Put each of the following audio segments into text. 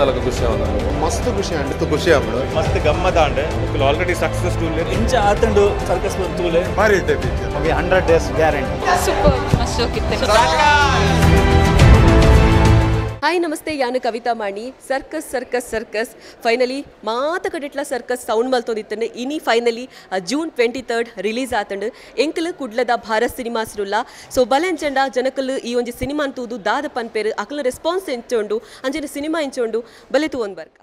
ನನಗೆ ಖುಷಿ ಆಗಿದೆ ಮಸ್ತ್ ಖುಷಿ ಅಂಡ್ ಖುಷಿ ಆಗ್ಬಿಡು ಮಸ್ತ್ ಗಮ್ಮತ್ ಆಂಡ್ ಆಲ್ರೆಡಿ ಸಕ್ಸಸ್ ಟೂಲೆ ಇಂಚ ಆತಂಡು ಸರ್ಕಸ್ ಬಂತೂಲೆ ಭಾರಿ ಇಟ್ಟೆ ಪಿಕ್ಚರ್ 100 days ಗ್ಯಾರಂಟಿ ಸೂಪರ್ ಮಸ್ತ್ ಹೋಗಿತ್ತೆ ಹಾಯ್ ನಮಸ್ತೆ ಯಾನು ಕವಿತಾ ಮಾಣಿ ಸರ್ಕಸ್ ಸರ್ಕಸ್ ಸರ್ಕಸ್ ಫೈನಲಿ ಮಾತ ಕಡಿಟ್ಲ ಸರ್ಕಸ್ ಸೌಂಡ್ ಮಲ್ತೋದಿತ್ತಂಡು ಇನಿ ಫೈನಲಿ ಜೂನ್ 23 ರಿಲೀಸ್ ಆತಂಡು ಎಂಕಲ್ ಕುಡ್ಲದ ಭಾರತ್ ಸಿನಿಮಾಸ್ರುಲ್ಲ ಸೊ ಬಲೆಂಚಂಡ ಜನಕಲ್ ಈ ಒಂಜಿ ಸಿನಿಮಾ ಅಂತೂದು ದಾದ ಪನ್ಪೇರು ಅಕಲ್ ರೆಸ್ಪಾನ್ಸ್ ಎಂಚೋಂಡು ಅಂಜನ ಸಿನಿಮಾ ಎಂಚೋಂಡು ಬಲೆತು ಒಂದು ಬರ್ಕ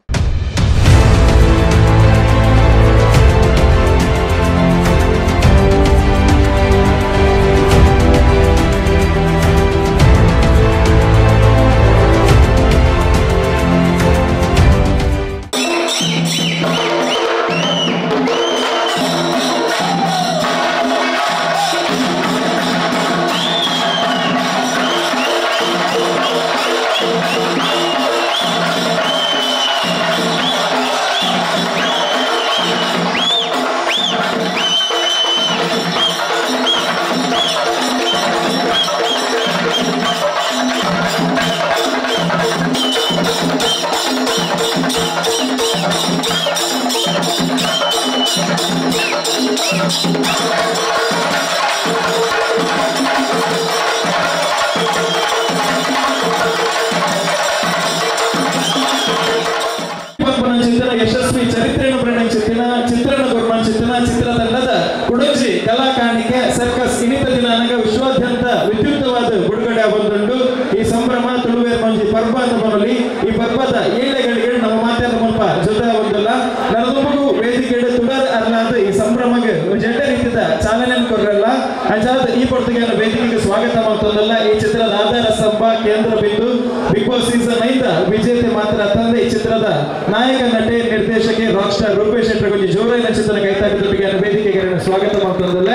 ಯಶಸ್ವಿ ಚರಿತ್ರೆಯನ್ನು ಪ್ರಣಯಿಸುತ್ತಿನ ಚಿತ್ರಣ ಗುರುಮಾನಿಸುತ್ತಿನ ಚಿತ್ರತಂಡದ ಕುಡಚಿ ಕಲಾಕಾಣಿಕೆ ಸರ್ಕಸ್ ಇನಿತ ದಿನಾಂಕ ವಿಶ್ವಾದ್ಯಂತ ವಿದ್ಯುಕ್ತವಾದ ಬಿಡುಗಡೆ ಬಂದುಂಡು ಈ ಸಂಭ್ರಮ ತುಳುವೇರ್ ಮಂಜಿ ಪರ್ವ ಅಂತ ಬರಲಿ ಈ ಪರ್ವದ ಏಳೆಗಳಿಗೆ ನಮ್ಮ ಮಾತಾಡ ಮುಲ್ಪ ಜೊತೆ ಒಂದಲ್ಲ ನರದುಂಬು ವೇದಿಕೆ ತುಡರ್ ಅರ್ಲಾದ ಈ ಸಂಭ್ರಮಗೆ ಜಂಡ ರೀತಿಯ ಚಾಲನೆ ಕೊರಲ್ಲ ಅಂಚಾದ ಈ ಪೊರ್ತಿಗೆ ವೇದಿಕೆಗೆ ಸ್ವಾಗತ ಮಾಡ್ತದಲ್ಲ ಈ ಚಿತ್ರದ ಆಧಾರ ಸ್ತಂಭ ಕೇಂದ್ರ ಬಿಂದು ಬಿಗ್ ಬಾಸ್ ಸೀಸನ್ 5 ವಿಜೇತೆ ಮಾತ್ರ ತಂದೆ ಈ ಚಿತ್ರದ ನಾಯಕ ನಟಿ ನಿರ್ದೇಶಕಿ ರಾಕ್ ಸ್ಟಾರ್ ರೂಪೇಶ್ ಶೆಟ್ಟರ್ ಜೋರಾಯಿನ ಚಿತ್ರ ಕೈತಾಗಿದ್ದಕ್ಕೆ ವೇದಿಕೆಗೆ ಸ್ವಾಗತ ಮಾಡ್ತದಲ್ಲ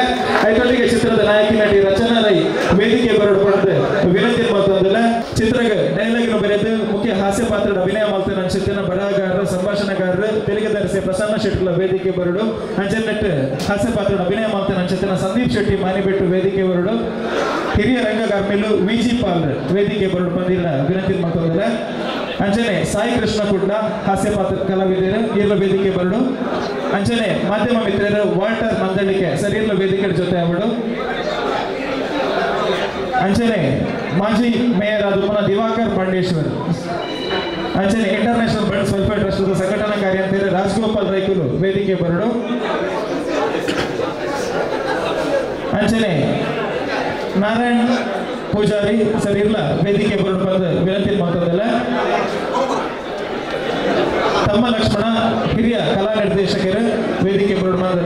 ಐತೊಟ್ಟಿಗೆ ಚಿತ್ರದ ನಾಯಕಿ ನಟಿ ರಚನಾ ರೈ ವೇದಿಕೆ ಬರಡ್ಪಡುತ್ತೆ ವಿನಂತಿ ಮಾಡ್ತದಲ್ಲ ಚಿತ್ರಗ ಡೈಲಾಗ್ ಬರೆದು ಮುಖ್ಯ ಹಾಸ್ಯ ಪಾತ್ರದ ಅಭಿನಯ ಮಾಡ್ತಾನೆ ಅನ್ಸುತ್ತೆ ಬರಹಗಾರರು ಸಂಭಾಷಣೆಗಾರರು ತೆಲುಗು ದರ್ಶಿ ಪ್ರಸನ್ನ ಶೆಟ್ಟಿ ವೇದಿಕೆ ಬರಡು ಅಂಜನೆಟ್ ಹಾಸ್ಯ ಪಾತ್ರದ ಅಭಿನಯ ಮಾಡ್ತಾನೆ ಅನ್ಸುತ್ತೆ ಸಂದೀಪ್ ಶೆಟ್ಟಿ ಮಾನಿಬೆಟ್ಟು ವೇದಿಕೆ ಬರಡು ಹಿರಿಯ ರಂಗಗಾರ್ಮಿಲು ವಿಜಿ ಪಾಲ್ ವೇದಿಕೆ ಬರಡು ಬಂದಿರ ವಿನಂತಿ ಮಾಡ್ತದಲ್ಲ ಅಂಜನೆ ಸಾಯಿ ಕೃಷ್ಣ ಕುಡ್ಲ ಹಾಸ್ಯ ಪಾತ್ರ ಕಲಾವಿದರು ಇರ್ಲ ವೇದಿಕೆ ಬರಡು ಅಂಜನೆ ಮಾಧ್ಯಮ ಮಿತ್ರರು ವಾಲ್ಟರ್ ಮಂದಳಿಕೆ ಸರಿಯರ್ಲ ವೇದಿಕೆ ಜೊತೆ ಅವಳು ಅಂಜನೆ ಮಾಜಿ ಮೇಯರ್ ಆದ Diwakar Pandeshwar Anjane international birds welfare trust ಸಂಘಟನಾ ಕಾರ್ಯಂತರ ರಾಜಗೋಪಾಲ್ ರೈಕುಲು ವೇದಿಕೆ ಬರಡು ಅಂಜನೆ ನಾರಾಯಣ್ ಪೂಜಾರಿ ಸರ್ ಇರ್ಲ ವೇದಿಕೆ ಬರಡು ಬಂದು ವಿನಂತಿ ಮಾಡ್ತದಲ್ಲ ತಮ್ಮ ಲಕ್ಷ್ಮಣ ಹಿರಿಯ ಕಲಾ ನಿರ್ದೇಶಕರು ವೇದಿಕೆ ಬರಡು ಬಂದು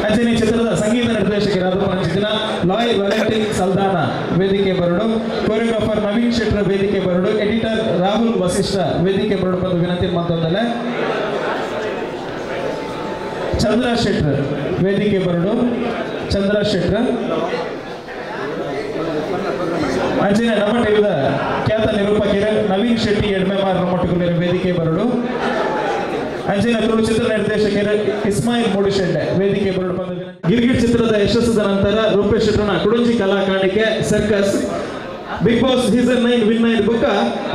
ಅಂಜನೆ ಚಿತ್ರದ ಸಂಗೀತ ನಿರ್ದೇಶಕರಾದ ಚಿತ್ರ ಲಾಯ್ ವ್ಯಾಲೆಂಟಿನ್ ಸಲ್ದಾನ ವೇದಿಕೆ ಬರಡು ಕೊರಿಯೋಗ್ರಾಫರ್ ನವೀನ್ ಶೆಟ್ಟರ್ ವೇದಿಕೆ ಬರಡು ಎಡಿಟರ್ ರಾಹುಲ್ ವಸಿಷ್ಠ ವೇದಿಕೆ ಬರಡು ಬಂದು ವಿನಂತಿ ಮಾಡ್ತದಲ್ಲ ಚಂದ್ರ ಶೆಟ್ಟರ್ ವೇದಿಕೆ ಬರಡು ಚಂದ್ರ ಶೆಟ್ಟರ್ ಅಂಜನೆ ನಮ್ಮ ಟಿವಿದ ಖ್ಯಾತ ನಿರೂಪಕರು ನವೀನ್ ಶೆಟ್ಟಿ ಎಡ್ಮೆಮಾರ್ ನಮ್ಮೊಟ್ಟಿಗೆ ವೇದಿಕೆ ಬರಡು ಅಂಜನ ತುಳು ಚಿತ್ರ ನಿರ್ದೇಶಕರು ಇಸ್ಮಾಯಿಲ್ ಮೂಡಿಶೆಡ್ಡೆ ವೇದಿಕೆ ಬರಡು ಬಂದ ಗಿರ್ಗಿಟ್ ಚಿತ್ರದ ಯಶಸ್ಸಿನ ನಂತರ ರೂಪೇಶ್ ಶೆಟ್ಟರ್ನ ಕುಡಂಜಿ ಕಲಾಕಾಣಿಕೆ circus Bigg Boss season 9 win ಆಯ್ತು ಬುಕ್ಕ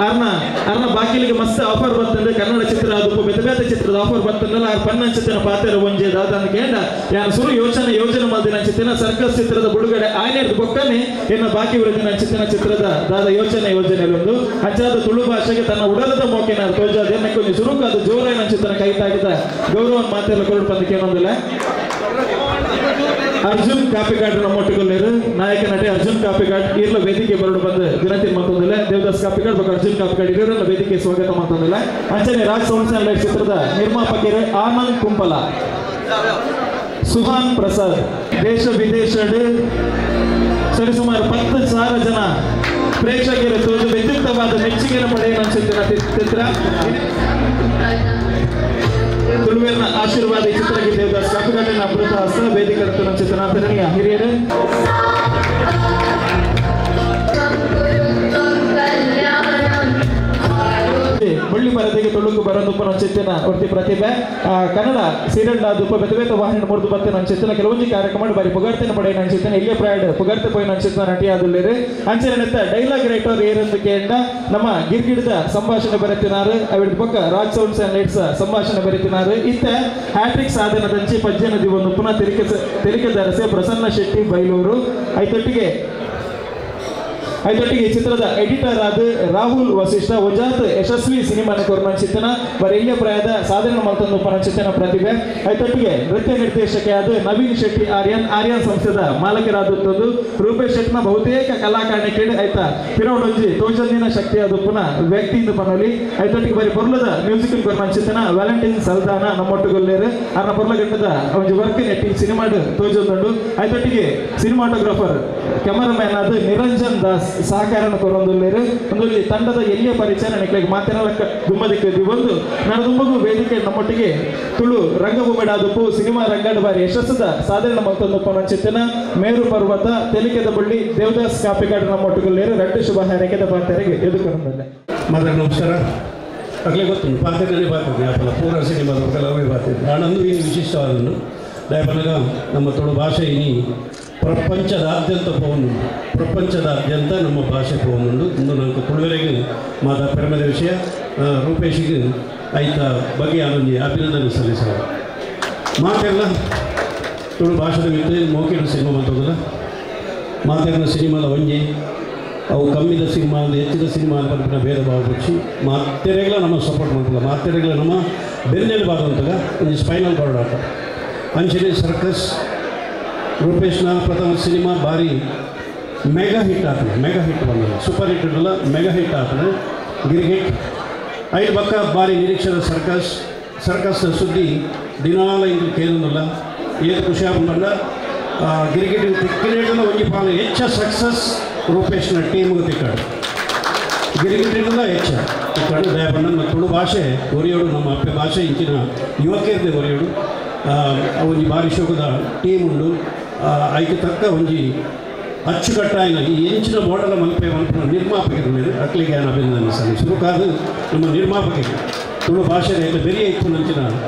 ಅರ್ನ ಬಾಕಿಲಿಗೆ ಮಸ್ತ್ ಆಫರ್ ಬರ್ತಂದ್ರೆ ಕನ್ನಡ ಚಿತ್ರ ಅದು ಬೇತೆ ಚಿತ್ರದ ಆಫರ್ ಬರ್ತಂದ್ರೆ ಆ ಪನ್ನ ಚಿತ್ರ ಪಾತ್ರ ಒಂಜೆ ದಾದ ಕೇಂದ್ರ ಯಾರು ಸುರು ಯೋಜನೆ ಮಾಡಿದ ಚಿತ್ರ ಸರ್ಕಸ್ ಚಿತ್ರದ ಬಿಡುಗಡೆ ಆಯ್ತು ಬೊಕ್ಕನೆ ಇನ್ನು ಬಾಕಿ ಉಳಿದಿನ ಚಿತ್ರದ ದಾದ ಯೋಚನೆ ಒಂದು ಅಜ್ಜಾದ ತುಳು ಭಾಷೆಗೆ ತನ್ನ ಉಡಲದ ಮೋಕೆನ ತೋಜಾದ ಕೊಂಚ ಸುರುಕಾದ ಜೋರಾಯಿನ ಚಿತ್ರ ಕೈತಾಗಿದ್ದ ಗೌರವ ಮಾತೆಲ್ಲ ಕೊರಡು ಬಂದಕ್ಕೆ ಏನೊಂದಿಲ್ಲ ಅರ್ಜುನ್ ಕಾಪಿಕಾಡ್ ನಮ್ಮೊಟ್ಟಿಗೆ ನಾಯಕ ನಟಿ ಅರ್ಜುನ್ ಕಾಪಿಕಾಡ್ ಇರ್ಲ ವೇದಿಕೆ ಬರಡು ಬಂದು ವಿನಂತಿ ಮಾಡ್ತಂದಿಲ್ಲ ದೇವದಾಸ್ ಕಾಪಿಕಾಡ್ ಬಗ್ಗೆ ಅರ್ಜುನ್ ಕಾಪಿಕಾಡ್ ಇರೋರನ್ನ ವೇದಿಕೆ ಸ್ವಾಗತ ಮಾಡ್ತಂದಿಲ್ಲ ಅಂಚನೆ ರಾಜ್ ಸೌಂಡ್ಸ್ ಅಂಡ್ ಲೈಟ್ ಚಿತ್ರದ ನಿರ್ಮಾಪಕರು ಆನಂದ್ ಕುಂಪಲ ಸುಹಾನ್ ಪ್ರಸಾದ್ ದೇಶ ವಿದೇಶ ಸರಿಸುಮಾರು 10,000 ಜನ ಪ್ರೇಕ್ಷಕರು ತೋದು ವಿದ್ಯುಕ್ತವಾದ ಮೆಚ್ಚುಗೆಯನ್ನು ಪಡೆಯುವ ಚಿತ್ರ ತುಳುವೇರಿನ ಆಶೀರ್ವಾದ ಈ ಚಿತ್ರಕ್ಕೆ ದೇವದಾಸ್ ಕಾಪಿಕಾಡಿನ ಅಮೃತ ಹಸ್ತ ವೇದಿಕೆ ಚಿತ್ರಾಂತರಣೀಯ ಹಿರಿಯರು ಬಳ್ಳಿ ಮರದಿಗೆ ತೊಳುಕು ಬರೋದು ಉಪ್ಪು ನಂಚಿತ್ತಿನ ಒರ್ತಿ ಪ್ರತಿಭೆ ಕನ್ನಡ ಸೀರಿಯಲ್ ದುಪ್ಪ ಬೆತ್ತ ವಾಹಿನಿ ಮುರಿದು ಬತ್ತೆ ನಂಚಿತ್ತಿನ ಕೆಲವೊಂದು ಕಾರ್ಯಕ್ರಮ ಬಾರಿ ಪುಗಾರ್ತಿನ ಪಡೆ ನಂಚಿತ್ತಿನ ಇಲ್ಲೇ ಪ್ರಾಯಡ್ ಪುಗಾರ್ತೆ ಪೋಯಿ ನಂಚಿತ್ತಿನ ನಟಿ ಆದುಲ್ಲೇರು ಅಂಚೆನೆತ್ತ ಡೈಲಾಗ್ ರೈಟರ್ ಏರೆಂದು ಕೇಂಡ ನಮ್ಮ ಗಿರ್ಗಿಡದ ಸಂಭಾಷಣೆ ಬರೆತಿನಾರು ಅವಿಡ ಪಕ್ಕ ರಾಜ್ ಸೌಂಡ್ಸ್ ಅಂಡ್ ಲೈಟ್ಸ್ ಸಂಭಾಷಣೆ ಬರೆತಿನಾರು ಇತ್ತ ಹ್ಯಾಟ್ರಿಕ್ ಸಾಧನದಂಚಿ ಪಜ್ಜನ ದಿವೊಂದು ಪುನಃ ತೆಲಿಕೆ ದರಸೆ ಪ್ರಸನ್ನ ಶೆಟ್ಟಿ ಬೈಲೂರು ಐತೊಟ್ಟಿಗೆ ಈ ಚಿತ್ರದ ಎಡಿಟರ್ ಆದ ರಾಹುಲ್ ವಸಿಷ್ಠ ವಜಾತ್ ಯಶಸ್ವಿ ಸಿನಿಮಾನ ಕೊರ್ಮಂಚಿತ್ತನ ಬರೆಯ ಪ್ರಾಯದ ಸಾಧನ ಮಲ್ತಂದು ಪನಚಿತ್ತನ ಪ್ರತಿಭೆ ಐತೊಟ್ಟಿಗೆ ನೃತ್ಯ ನಿರ್ದೇಶಕ ಆದ ನವೀನ್ ಶೆಟ್ಟಿ ಆರ್ಯನ್ ಸಂಸ್ಥೆದ ಮಾಲಕರಾದದ್ದು ರೂಪೇಶ್ ಶೆಟ್ನ ಬಹುತೇಕ ಕಲಾಕಾರಣಿಕೆ ಆಯ್ತಾ ಪಿರೌಡೊಂಜಿ ತೋಜಂದಿನ ಶಕ್ತಿ ಆದ ಪುನಃ ವ್ಯಕ್ತಿಯಿಂದ ಪನಲಿ ಐತೊಟ್ಟಿಗೆ ಬರೀ ಪೊರ್ಲದ ಮ್ಯೂಸಿಕಲ್ ಕೊರ್ಮಂಚಿತ್ತನ ವ್ಯಾಲೆಂಟೈನ್ ಸಲ್ದಾನ ನಮ್ಮೊಟ್ಟುಗೊಲ್ಲೇರು ಅರ್ನ ಪೊರ್ಲಗಟ್ಟದ ಒಂದು ವರ್ಕ್ ನೆಟ್ಟಿ ಸಿನಿಮಾಡು ತೋಜೊಂದುಂಡು ಐತೊಟ್ಟಿಗೆ ಸಿನಿಮಾಟೋಗ್ರಾಫರ್ ಕ್ಯಾಮರಾಮ್ಯಾನ್ ಆದ ನಿರಂಜನ್ ದಾಸ್ ಸಹಕಾರನ ಕೊರೊಂದುಲ್ಲೇರು ಒಂದು ತಂಡದ ಎಲ್ಲಿಯ ಪರಿಚಯ ನನಗೆ ಮಾತನಾಡಕ ದುಮ್ಮದಿಕ್ಕೆ ಒಂದು ನಾನು ದುಮ್ಮಗು ವೇದಿಕೆ ನಮ್ಮೊಟ್ಟಿಗೆ ತುಳು ರಂಗಭೂಮಿಡಾದಪ್ಪು ಸಿನಿಮಾ ರಂಗಾಡ ಬಾರಿ ಯಶಸ್ಸದ ಸಾಧಾರಣ ಮತ್ತೊಂದಪ್ಪ ನಂಚಿತ್ತಿನ ಮೇರು ಪರ್ವತ ತೆಲಿಕೆದ ಬಳ್ಳಿ ದೇವದಾಸ್ ಕಾಪಿಕಾಡು ನಮ್ಮೊಟ್ಟಿಗೆಲ್ಲೇರು ರೆಡ್ಡು ಶುಭ ಹಾರೈಕೆದ ಪಾತ್ರೆಗೆ ಎದುಕೊಂಡಲ್ಲ ಮಾತ್ರ ನಮಸ್ಕಾರ ಆಗಲೇ ಗೊತ್ತುಂಟು ಪಾತ್ರದಲ್ಲಿ ಪಾತ್ರ ಅಪ್ಪಲ ಪೂರ ಸಿನಿಮಾದ ಕೆಲವೇ ಪಾತ್ರ ನಾನಂದು ಈ ವಿಶಿಷ್ಟವಾದನ್ನು ದಯಪನಗ ನಮ್ಮ ತುಳು ಭಾಷೆ ಇನಿ ಪ್ರಪಂಚದಾದ್ಯಂತ ಪ್ರಪಂಚದಾದ್ಯಂತ ನಮ್ಮ ಭಾಷೆ ಪೋನುಂಡು ಇಂದು ನನಗೆ ತುಳುವರೆಗೆ ಮಾತ ಪೆರಮದ ವಿಷಯ ರೂಪೇಶಿಗೆ ಐತ ಬಗ್ಗೆ ಆನಂದಿ ಅಭಿನಂದನೆ ಸಲ್ಲಿಸ ಮಾತೆಲ್ಲ ತುಳು ಭಾಷೆದ ಮಿತ್ರ ಮೋಕೆಡು ಸಿನಿಮಾ ಮಾತೋದಲ್ಲ ಮಾತೆಲ್ಲ ಸಿನಿಮಾದ ಒಂಜಿ ಅವು ಕಮ್ಮಿದ ಸಿನಿಮಾ ಹೆಚ್ಚಿದ ಸಿನಿಮಾ ಅಂತ ಭೇದ ಭಾವ ಪಕ್ಷಿ ಮಾತೆರೆಗಳ ನಮ್ಮ ಸಪೋರ್ಟ್ ಮಾಡ್ತಿಲ್ಲ ಮಾತೆರೆಗಳ ನಮ್ಮ ಬೆನ್ನೆಲು ಬಾದಂತಾಗ ಒಂದು ಸ್ಪೈನಲ್ ಕಾರ್ಡ್ ಆಟ ಅಂಚನೆ ಸರ್ಕಸ್ ರೂಪೇಶ್ನ ಪ್ರಥಮ ಸಿನಿಮಾ ಭಾರಿ ಮೆಗಾ ಹಿಟ್ ಆಗ್ತದೆ ಮೆಗಾ ಹಿಟ್ ಬಂದದ್ದು ಸೂಪರ್ ಹಿಟ್ ಇಡಲ್ಲ ಮೆಗಾ ಹಿಟ್ ಆಗ್ತದೆ ಗಿರ್ಗಿಟ್ ಐದು ಪಕ್ಕ ಭಾರಿ ನಿರೀಕ್ಷೆದ ಸರ್ಕಸ್ ಸುದ್ದಿ ದಿನಾಲ ಇದು ಕೇಳೋದಿಲ್ಲ ಏನು ಖುಷಿ ಬಂದ ಗಿರ್ಗಿಟ್ ತಿಕ್ಕಿನ ಒಂಜಿ ಪಾಲು ಹೆಚ್ಚ ಸಕ್ಸಸ್ ರೂಪೇಶ್ನ ಟೀಮ್ಗೆ ತಿಕ್ಕಾಡು ಗಿರಿಗಿಟ್ಟಿರಲ್ಲ ಹೆಚ್ಚ ತಿಕ್ಕಾಡು ದಯಪಂಡ ನಮ್ಮ ತುಳು ಭಾಷೆ ಒರಿಯೋಡು ನಮ್ಮ ಅಪ್ಪೆ ಭಾಷೆ ಇಂಚಿನ ಯುವಕರದೇ ಒರಿಯೋಡು ಒಂಜಿ ಭಾರಿ ಶೋಕದ ಟೀಮ್ ಉಂಡು ಐಕೆ ತಕ್ಕ ಒಂಜಿ ಅಚ್ಚುಕಟ್ಟಾಯಿನ ಈ ಎಂಚಿನ ಮೋಡಲ ಮಲ್ಪೆ ನಿರ್ಮಾಪಕರು ಅಕ್ಲಿಗೆ ನಾನು ಅಭಿನಂದನೆ ಸಲ್ಲಿಸಲು ಕಾದು ನಮ್ಮ ನಿರ್ಮಾಪಕರಿಗೆ ತುಳು ಭಾಷೆ ಬೆರಿಯ ಇತ್ತು ನಂಚಿನ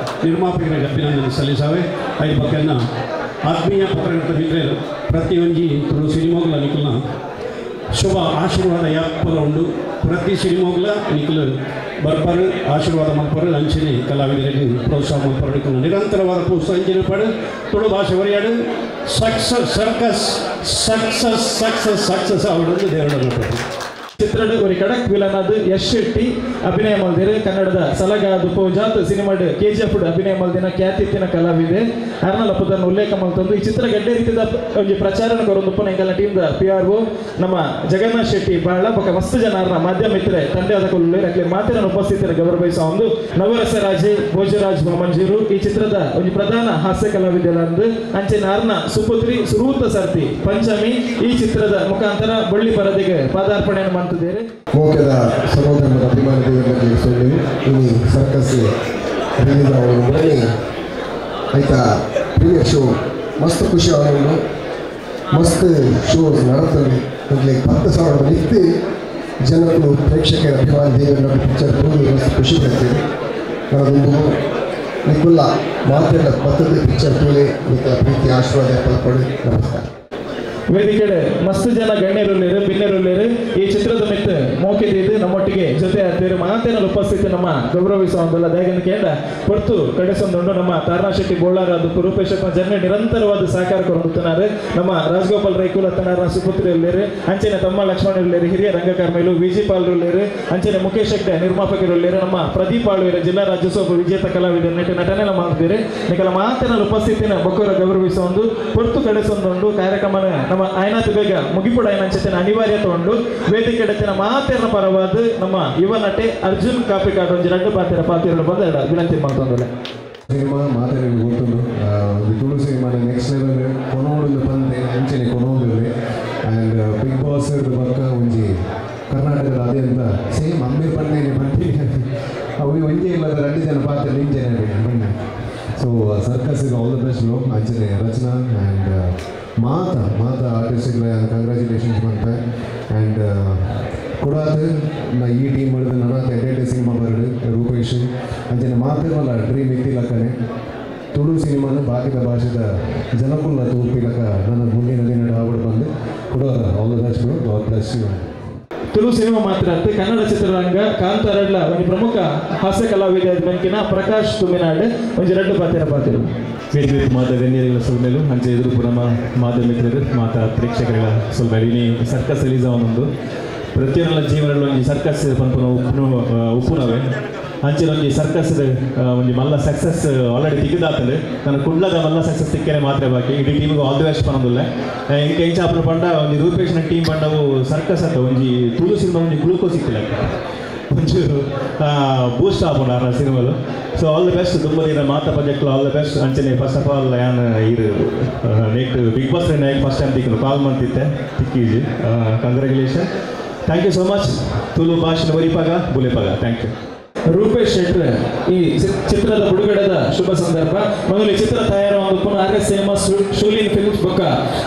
ನಿರ್ಮಾಪಕರಿಗೆ ಅಭಿನಂದನೆ ಸಲ್ಲಿಸಾವೆ ಐದು ಬಗ್ಗೆನ ಆತ್ಮೀಯ ಪತ್ರಕರ್ತ ಮಿತ್ರರು ಪ್ರತಿಯೊಂಜಿ ತುಳು ಸಿನಿಮಾಗಳ ನಿಖಲ್ನ ಶುಭ ಆಶೀರ್ವಾದ ಯಾಪಲ ಉಂಡು ಪ್ರತಿ ಸಿನಿಮಾಗಳ ನಿಖಲು ಬರ್ಪರು ಆಶೀರ್ವಾದ ಮಲ್ಪರು ಅಂಚನೆ ಕಲಾವಿದರಿಗೆ ಪ್ರೋತ್ಸಾಹ ಮಲ್ಪರು ನಿರಂತರವಾದ ಪ್ರೋತ್ಸಾಹ ಅಂಚನೆ ಪಡು ತುಳು ಭಾಷೆ ಒರೆಯಾಡು ಸಕ್ಸಸ್ ಅವರೊಂದು ದೇವರನ್ನು ಚಿತ್ರದ ಒಂದು ಖಡಕ್ ವಿಲನ್ ಅದು ಯಶ್ ಶೆಟ್ಟಿ ಅಭಿನಯ ಮಲ್ದಿರು ಕನ್ನಡದ ಸಲಗಾದು ಪೋಜಾತ್ ಸಿನಿಮಾಡ್ KGF ಅಭಿನಯ ಮಲ್ದಿನ ಖ್ಯಾತಿತ್ತಿನ ಕಲಾವಿದೆ ಅರ್ನಲ್ ಅಪ್ಪದನ್ನು ಉಲ್ಲೇಖ ಮಲ್ತಂದು ಈ ಚಿತ್ರ ಗಡ್ಡೆ ರೀತಿಯ ಒಂದು ಪ್ರಚಾರನ ಕೊರೊಂದು ಎಂಕಲ್ಲ ಟೀಮ್ದ PRO ನಮ್ಮ ಜಗನ್ನಾಥ್ ಶೆಟ್ಟಿ ಬಹಳ ಬೊಕ್ಕ ಮಸ್ತ್ ಜನರ ಮಾಧ್ಯಮ ಮಿತ್ರೆ ತಂಡೆಯಾದ ಕೊಲ್ಲೇ ಅಕ್ಲೆ ಮಾತಿನ ಉಪಸ್ಥಿತಿಯ ಗೌರವಿಸ ಒಂದು ನವರಸರಾಜೆ ಭೋಜರಾಜ್ ಮಂಜೂರು ಈ ಚಿತ್ರದ ಒಂದು ಪ್ರಧಾನ ಹಾಸ್ಯ ಕಲಾವಿದೆಯಲ್ಲಂದು ಅಂಚೆ ನಾರ್ನ ಸುಪುತ್ರಿ ಸುರೂತ ಸರ್ತಿ ಪಂಚಮಿ ಈ ಚಿತ್ರದ ಮುಖಾಂತರ ಬಳ್ಳಿ ಪರದೆಗೆ ಪಾದಾರ್ಪಣೆಯನ್ನು ಮಾಡ್ತಿದ್ದಾರೆ. ಮೋಕೆದ ಸಹೋದರನ ಅಭಿಮಾನಿ ದೇವರಿಗೆ ಸೊಳ್ಳಿ ಇನಿ ಸರ್ಕಸ್ ರಿಲೀಸ್ ಆಗೋದು ಆಯ್ತಾ ಪ್ರೀವಿಯರ್ ಶೋ ಮಸ್ತ್ ಖುಷಿ ಆಗೋದು ಮಸ್ತ್ ಶೋಸ್ ನಡತದೆ ಇಲ್ಲಿ 10,000 ನಿತ್ಯ ಜನರು ಪ್ರೇಕ್ಷಕರ ಅಭಿಮಾನಿ ದೇವರ ಪಿಕ್ಚರ್ ನೋಡಿ ಮಸ್ತ್ ಖುಷಿ ಪಡ್ತೀವಿ ನನ್ನದೊಂದು ನಿಕ್ಕುಲ್ಲ ಮಾತೆಲ್ಲ ಪತ್ತದ ಪಿಕ್ಚರ್ ತೋಲೆ ನಿಕ್ಕ ಪ್ರೀತಿ ಆಶೀರ್ವಾದ ಪಡ್ಕೊಳ್ಳಿ. ನಮಸ್ಕಾರ. ವೇದಿಕೆಡೆ ಮಸ್ತ್ ಜನ ಗಣ್ಯರುಳ್ಳೇರು ಭಿನ್ನರುಳ್ಳೇರು ಈ ಚಿತ್ರದ ಮಿತ್ ಮೋಕೆದಿದ್ದು ನಮ್ಮೊಟ್ಟಿಗೆ ಜೊತೆ ಆಗ್ತೀರು ಮಾತೇನ ಉಪಸ್ಥಿತಿ ನಮ್ಮ ಗೌರವಿಸುವಂತಲ್ಲ ದಯಗನ ಕೇಂದ್ರ ಹೊರತು ಕಡೆಸೊಂದುಂಡು ನಮ್ಮ ತಾರಾ ಶೆಟ್ಟಿ ಬೋಳಾರದು ರೂಪೇಶನ ಜನ ನಿರಂತರವಾದ ಸಹಕಾರ ಕೊಡುತ್ತಾರೆ. ನಮ್ಮ ರಾಜಗೋಪಾಲ್ ರೈಕುಲ ತನಾರ ಸುಪುತ್ರಿ ಉಳ್ಳೇರು ಅಂಚಿನ ತಮ್ಮ ಲಕ್ಷ್ಮಣ ಉಳ್ಳೇರು ಹಿರಿಯ ರಂಗಕರ್ಮಿಗಳು ವಿಜಿ ಪಾಲ್ರುಳ್ಳೇರು ಅಂಚಿನ ಮುಖೇಶ್ ಹೆಗ್ಡೆ ನಿರ್ಮಾಪಕರುಳ್ಳೇರು ನಮ್ಮ ಪ್ರದೀಪ್ ಆಳ್ವೇರು ಜಿಲ್ಲಾ ರಾಜ್ಯೋತ್ಸವ ವಿಜೇತ ಕಲಾವಿದರು ನಟನೆಲ್ಲ ಮಾಡ್ತೀರಿ ನಿಕಲ ಮಾತೇನ ಉಪಸ್ಥಿತಿನ ಬೊಕ್ಕರ ಗೌರವಿಸುವುದು ಹೊರತು ಕಡೆಸೊಂದುಂಡು ಕಾರ್ಯಕ್ರಮ ನಮ್ಮ ಆಯ್ನಾತು ಬೇಗ ಮುಗಿಪುಡ ಏನಂಚತಿನ ಅನಿವಾರ್ಯತೆ ಉಂಡು ವೇದಿಕೆ ಎಡತಿನ ಮಾತೆರ್ನ ಪರವಾದ ನಮ್ಮ ಯುವ ನಟೆ ಅರ್ಜುನ್ ಕಾಪಿಕಾಡ್ ಒಂದು ಎರಡು ಪಾತಿರಲು ಬಂದ ವಿನಂತಿ ಮಾಡ್ತಂದ್ರೆ ಸಿನಿಮಾ ಮಾತಾಡಿ ಗೊತ್ತುಂಡು ತುಳು ಸಿನಿಮಾ ನೆಕ್ಸ್ಟ್ ಲೆವೆಲ್ ಕೊನೋಡು ಬಂದೆ ಅಂಚನೆ ಕೊನೋದು ಆ್ಯಂಡ್ ಬಿಗ್ ಬಾಸ್ ಪಕ್ಕ ಒಂಜಿ ಕರ್ನಾಟಕದ ಅದೇ ಅಂತ ಸೇಮ್ ಅಮ್ಮೆ ಬನ್ನೇನೆ ಬಂತೀನಿ ಅವು ಒಂಜೆ ಇಲ್ಲದ 2 ಜನ ಪಾತ್ರ ನಿಂಜನೆ ಬನ್ನಿ. So circus is all the best bro ಅಂಚನೆ ರಚನಾ ಆ್ಯಂಡ್ ಮಾತಾ ಆರ್ಟಿಸ್ಟ್ಗಳ ಕಂಗ್ರ್ಯಾಚುಲೇಷನ್ಸ್ ಮಾಡ್ತಾರೆ ಆ್ಯಂಡ್ ಕೊಡಾತು ನಾ ಈ ಟೀಮ್ ಮಾಡಿದ ನನ್ನ ಎಂಟೆಂಟೆ ಸಿನಿಮಾ ಬರಡು ರೂಪೇಶ್ ಅಂಚನೆ ಮಾತಿರಲ್ಲ ಡ್ರೀಮ್ ಇದ್ದಿಲ್ಲಕ್ಕನೆ ತುಳು ಸಿನಿಮಾನ ಬಾಕಿದ ಭಾಷೆದ ಜನಕುಲ್ಲ ತೂಪಿಲಕ ನನ್ನ ಮುಂದಿನ ದಿನ ಆವಡು ಬಂದು ಕೊಡೋರ all the best God bless you. Tulu cinema ಮಾತ್ರ ಅಂತ ಕನ್ನಡ ಚಿತ್ರರಂಗ ಕಾಂತಾರಡ್ಲ ಒಂದು ಪ್ರಮುಖ ಹಾಸ್ಯ ಕಲಾವಿದ ಬೆಂಕಿನ ಪ್ರಕಾಶ್ ತುಮಿನಾಡ್ ಒಂದು ಎರಡು ಪಾತಿರು ವೇದಿಕೆ ಮಾತ ಗಣ್ಯರುಗಳ ಸೊಲ್ಮೇಲು ಅಂಚೆ ಎದುರು ಪುರ ಮಾಧ್ಯಮ ಮಿತ್ರರು ಮಾತಾ ಪ್ರೇಕ್ಷಕರುಗಳ ಸೊಲ್ಮೇಲು ಇನಿ ಸರ್ಕಸ್ ರಿಲೀಸ್ ಆವೊಂದು ಪ್ರತಿಯೊಂದು ಜೀವನಗಳು ಒಂದು ಸರ್ಕಸ್ ಪಂಪುನ ಉಪ್ಪುನವೆ ಅಂಚೆ ಒಂದು ಸರ್ಕಸ್ ಒಂದು ಮಲ್ಲ ಸಕ್ಸಸ್ ಆಲ್ರೆಡಿ ತೆಗೆದಾತದೆ ನನ್ನ ಕುಡ್ಲದ ಮಲ್ಲ ಸಕ್ಸಸ್ ತಿಕ್ಕನೆ ಮಾತ್ರ ಬಾಕಿ ಇಡೀ ಟೀಮಿಗೆ ಆಲ್ ದಿ ಬೆಸ್ಟ್ ಪನೊಂದುಲ್ಲ ಇಂಕ ಇಂಚ ಅಪ್ಪ ಪಂಡ ಒಂದು ರೂಪೇಶ್ನ ಟೀಮ್ ಪಂಡವು ಸರ್ಕಸ್ ಅಂತ ಒಂದು ತುಳು ಸಿನಿಮಾ ಒಂದು ಗ್ಲೂಕೋಸ್ ಇತ್ತಿಲ್ಲ ಒಂಚೂರು ಬೂಸ್ಟ್ ಆಪುಂಡು ಆ ಸಿನಿಮಾಲು. ಸೊ ಆಲ್ ದಿ ಬೆಸ್ಟ್ ತುಂಬ ದಿನ ಮಾತಾ project all the best Anchan first of all ಯಾನ್ ಇದು next Bigg Boss Nayak first time ತಿಕ್ಕಲು ಕಾಲ್ ಮಾಡ್ತಿದ್ದೆ ತಿಕ್ಕೀಜಿ congratulation thank you so much. Tulu ಭಾಷೆ ಒರಿಪಾಗ ಬುಲೆಪಾಗ ಥ್ಯಾಂಕ್ ಯು. ರೂಪೇಶ್ ಶೆಟ್ರ್ ಈ ಚಿತ್ರದ ಬಿಡುಗಡೆದ ಶುಭ ಸಂದರ್ಭ ಮೊದಲು ಈ ಚಿತ್ರ ತಯಾರಾಗೊಂಡು ಪುನಃ ಆರ್ಎಸ್ ಸಿನಿಮಾ ಶೂಲಿನ್ ಫಿಲ್ಮ್ಸ್ ಬೊಕ್ಕ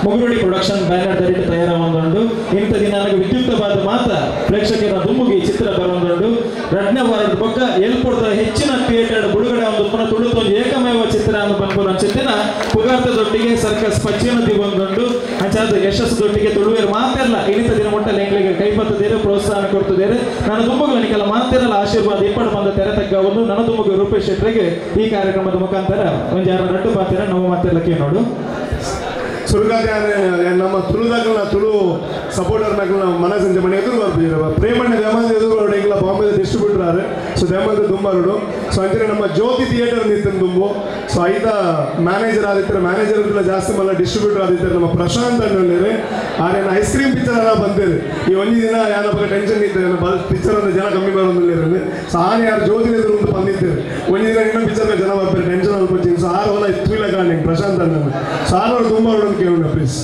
ಮುಗುರುಡಿ ಪ್ರೊಡಕ್ಷನ್ ಬ್ಯಾನರ್ ದರಿಟ್ಟು ತಯಾರಾಗೊಂಡು ಇಂಥ ದಿನ ನನಗೆ ವಿದ್ಯುಕ್ತವಾದ ಮಾತ ಪ್ರೇಕ್ಷಕರ ದುಮ್ಮುಗಿ ಚಿತ್ರ ಬರೋದು ರಡ್ನೇ ವಾರದ ಬೊಕ್ಕ ಎಲ್ಪುರದ ಹೆಚ್ಚಿನ ಥಿಯೇಟರ್ ಬಿಡುಗಡೆ ಒಂದು ಪುನಃ ತುಳುತ್ತೊಂದು ಏಕಮೇವ ಚಿತ್ರ ಅಂತ ಬಂದ್ಕೊಂಡು ಅನ್ಸಿತ್ತಿನ ಪುಗಾರ್ತದೊಟ್ಟಿಗೆ ಸರ್ಕಸ್ ಪಚ್ಚಿನದಿ ಬಂದುಂಡು ಅಂಚಾದ ಯಶಸ್ಸದೊಟ್ಟಿಗೆ ತುಳುವೇರು ಮಾತೆಲ್ಲ ಇಳಿತ ದಿನ ಮುಟ್ಟಲ್ಲಿ ಎಂಗ್ಲಿಗೆ ಕೈಪತ್ತದೇರು ಪ್ರೋತ್ಸಾಹ ಕೊಡ್ತಿದ್ದೇನೆ. ನಾನು ದುಮ್ಮುಗಳಿಗೆಲ್ಲ ಮಾತೆರಲ್ಲ ಆಶೀರ್ವಾದ ಇಪ್ಪಡು ಬಂದ ತೆರೆ ತಗ್ಗ ಒಂದು ನನ್ನ ದುಮ್ಮಗ ರೂಪೇಶ್ ಶೆಟ್ರಿಗೆ ಈ ಕಾರ್ಯಕ್ರಮದ ಮುಖಾಂತರ ಒಂದು ಯಾರು ನಟ್ಟು ಪಾತ್ರ ನಾವು ಮಾತೆಲ್ಲ ನೋಡು ಸುರುಗಾದ ನಮ್ಮ ತುಳುದಾಗಲ ತುಳು ಸಪೋರ್ಟರ್ನಾಗಲ ಮನಸಂಜೆ ಮನೆ ಎದುರು ಬರ್ಬಿಟ್ಟಿರೋ ಪ್ರೇಮಣ್ಣ ದೇಮಾದ ಎದುರು ಎಂಗ್ಲ ಬಾಂಬೆದ ಡಿಸ್ಟ್ರಿಬ್ಯೂಟರ್ ಸೊ ದೇಮಾದ ದುಂಬಾರುಡು ಸೊ ಅಂಚನೆ ನಮ್ಮ ಜ್ಯೋತಿ ಥಿಯೇಟರ್ ನಿಂತನ ದುಂಬು ಸೊ ಐತ ಮ್ಯಾನೇಜರ್ ಆದಿತ್ತಾರೆ ಮ್ಯಾನೇಜರ್ ಜಾಸ್ತಿ ಮಲ್ಲ ಡಿಸ್ಟ್ರಿಬ್ಯೂಟರ್ ಆದಿತ್ತಾರೆ ನಮ್ಮ ಪ್ರಶಾಂತ್ ಅನ್ನೋರು ಆರೇನು ಐಸ್ ಕ್ರೀಮ್ ಪಿಕ್ಚರ್ ಎಲ್ಲ ಬಂದಿರು ಈ ಒಂದು ದಿನ ಯಾರಪ್ಪ ಟೆನ್ಷನ್ ಇತ್ತು ಪಿಕ್ಚರ್ ಅಂದ್ರೆ ಜನ ಕಮ್ಮಿ ಬರೋದಿಲ್ಲ ಸೊ ಆನೆ ಯಾರು ಜ್ಯೋತಿ ಎದುರು ಅಂತ ಬಂದಿದ್ದೇವೆ ಒಂದು ದಿನ ಇನ್ನೂ ಪಿಕ್ಚರ್ಗೆ ಜನ ಬರ್ತಾರೆ ಟೆನ್ಷನ್ ಅನ್ಕೊಳ್ತೀನಿ ಸೊ ಆರು ಹೊಲ ಇತ್ತಿಲ್ಲ ಕಾಣಿ ಪ್ರಶಾಂತ್ ಅನ್ನ ಸೊ ಆರು ದುಂಬಾರು ಕೇಳೋಣ ಪ್ಲೀಸ್.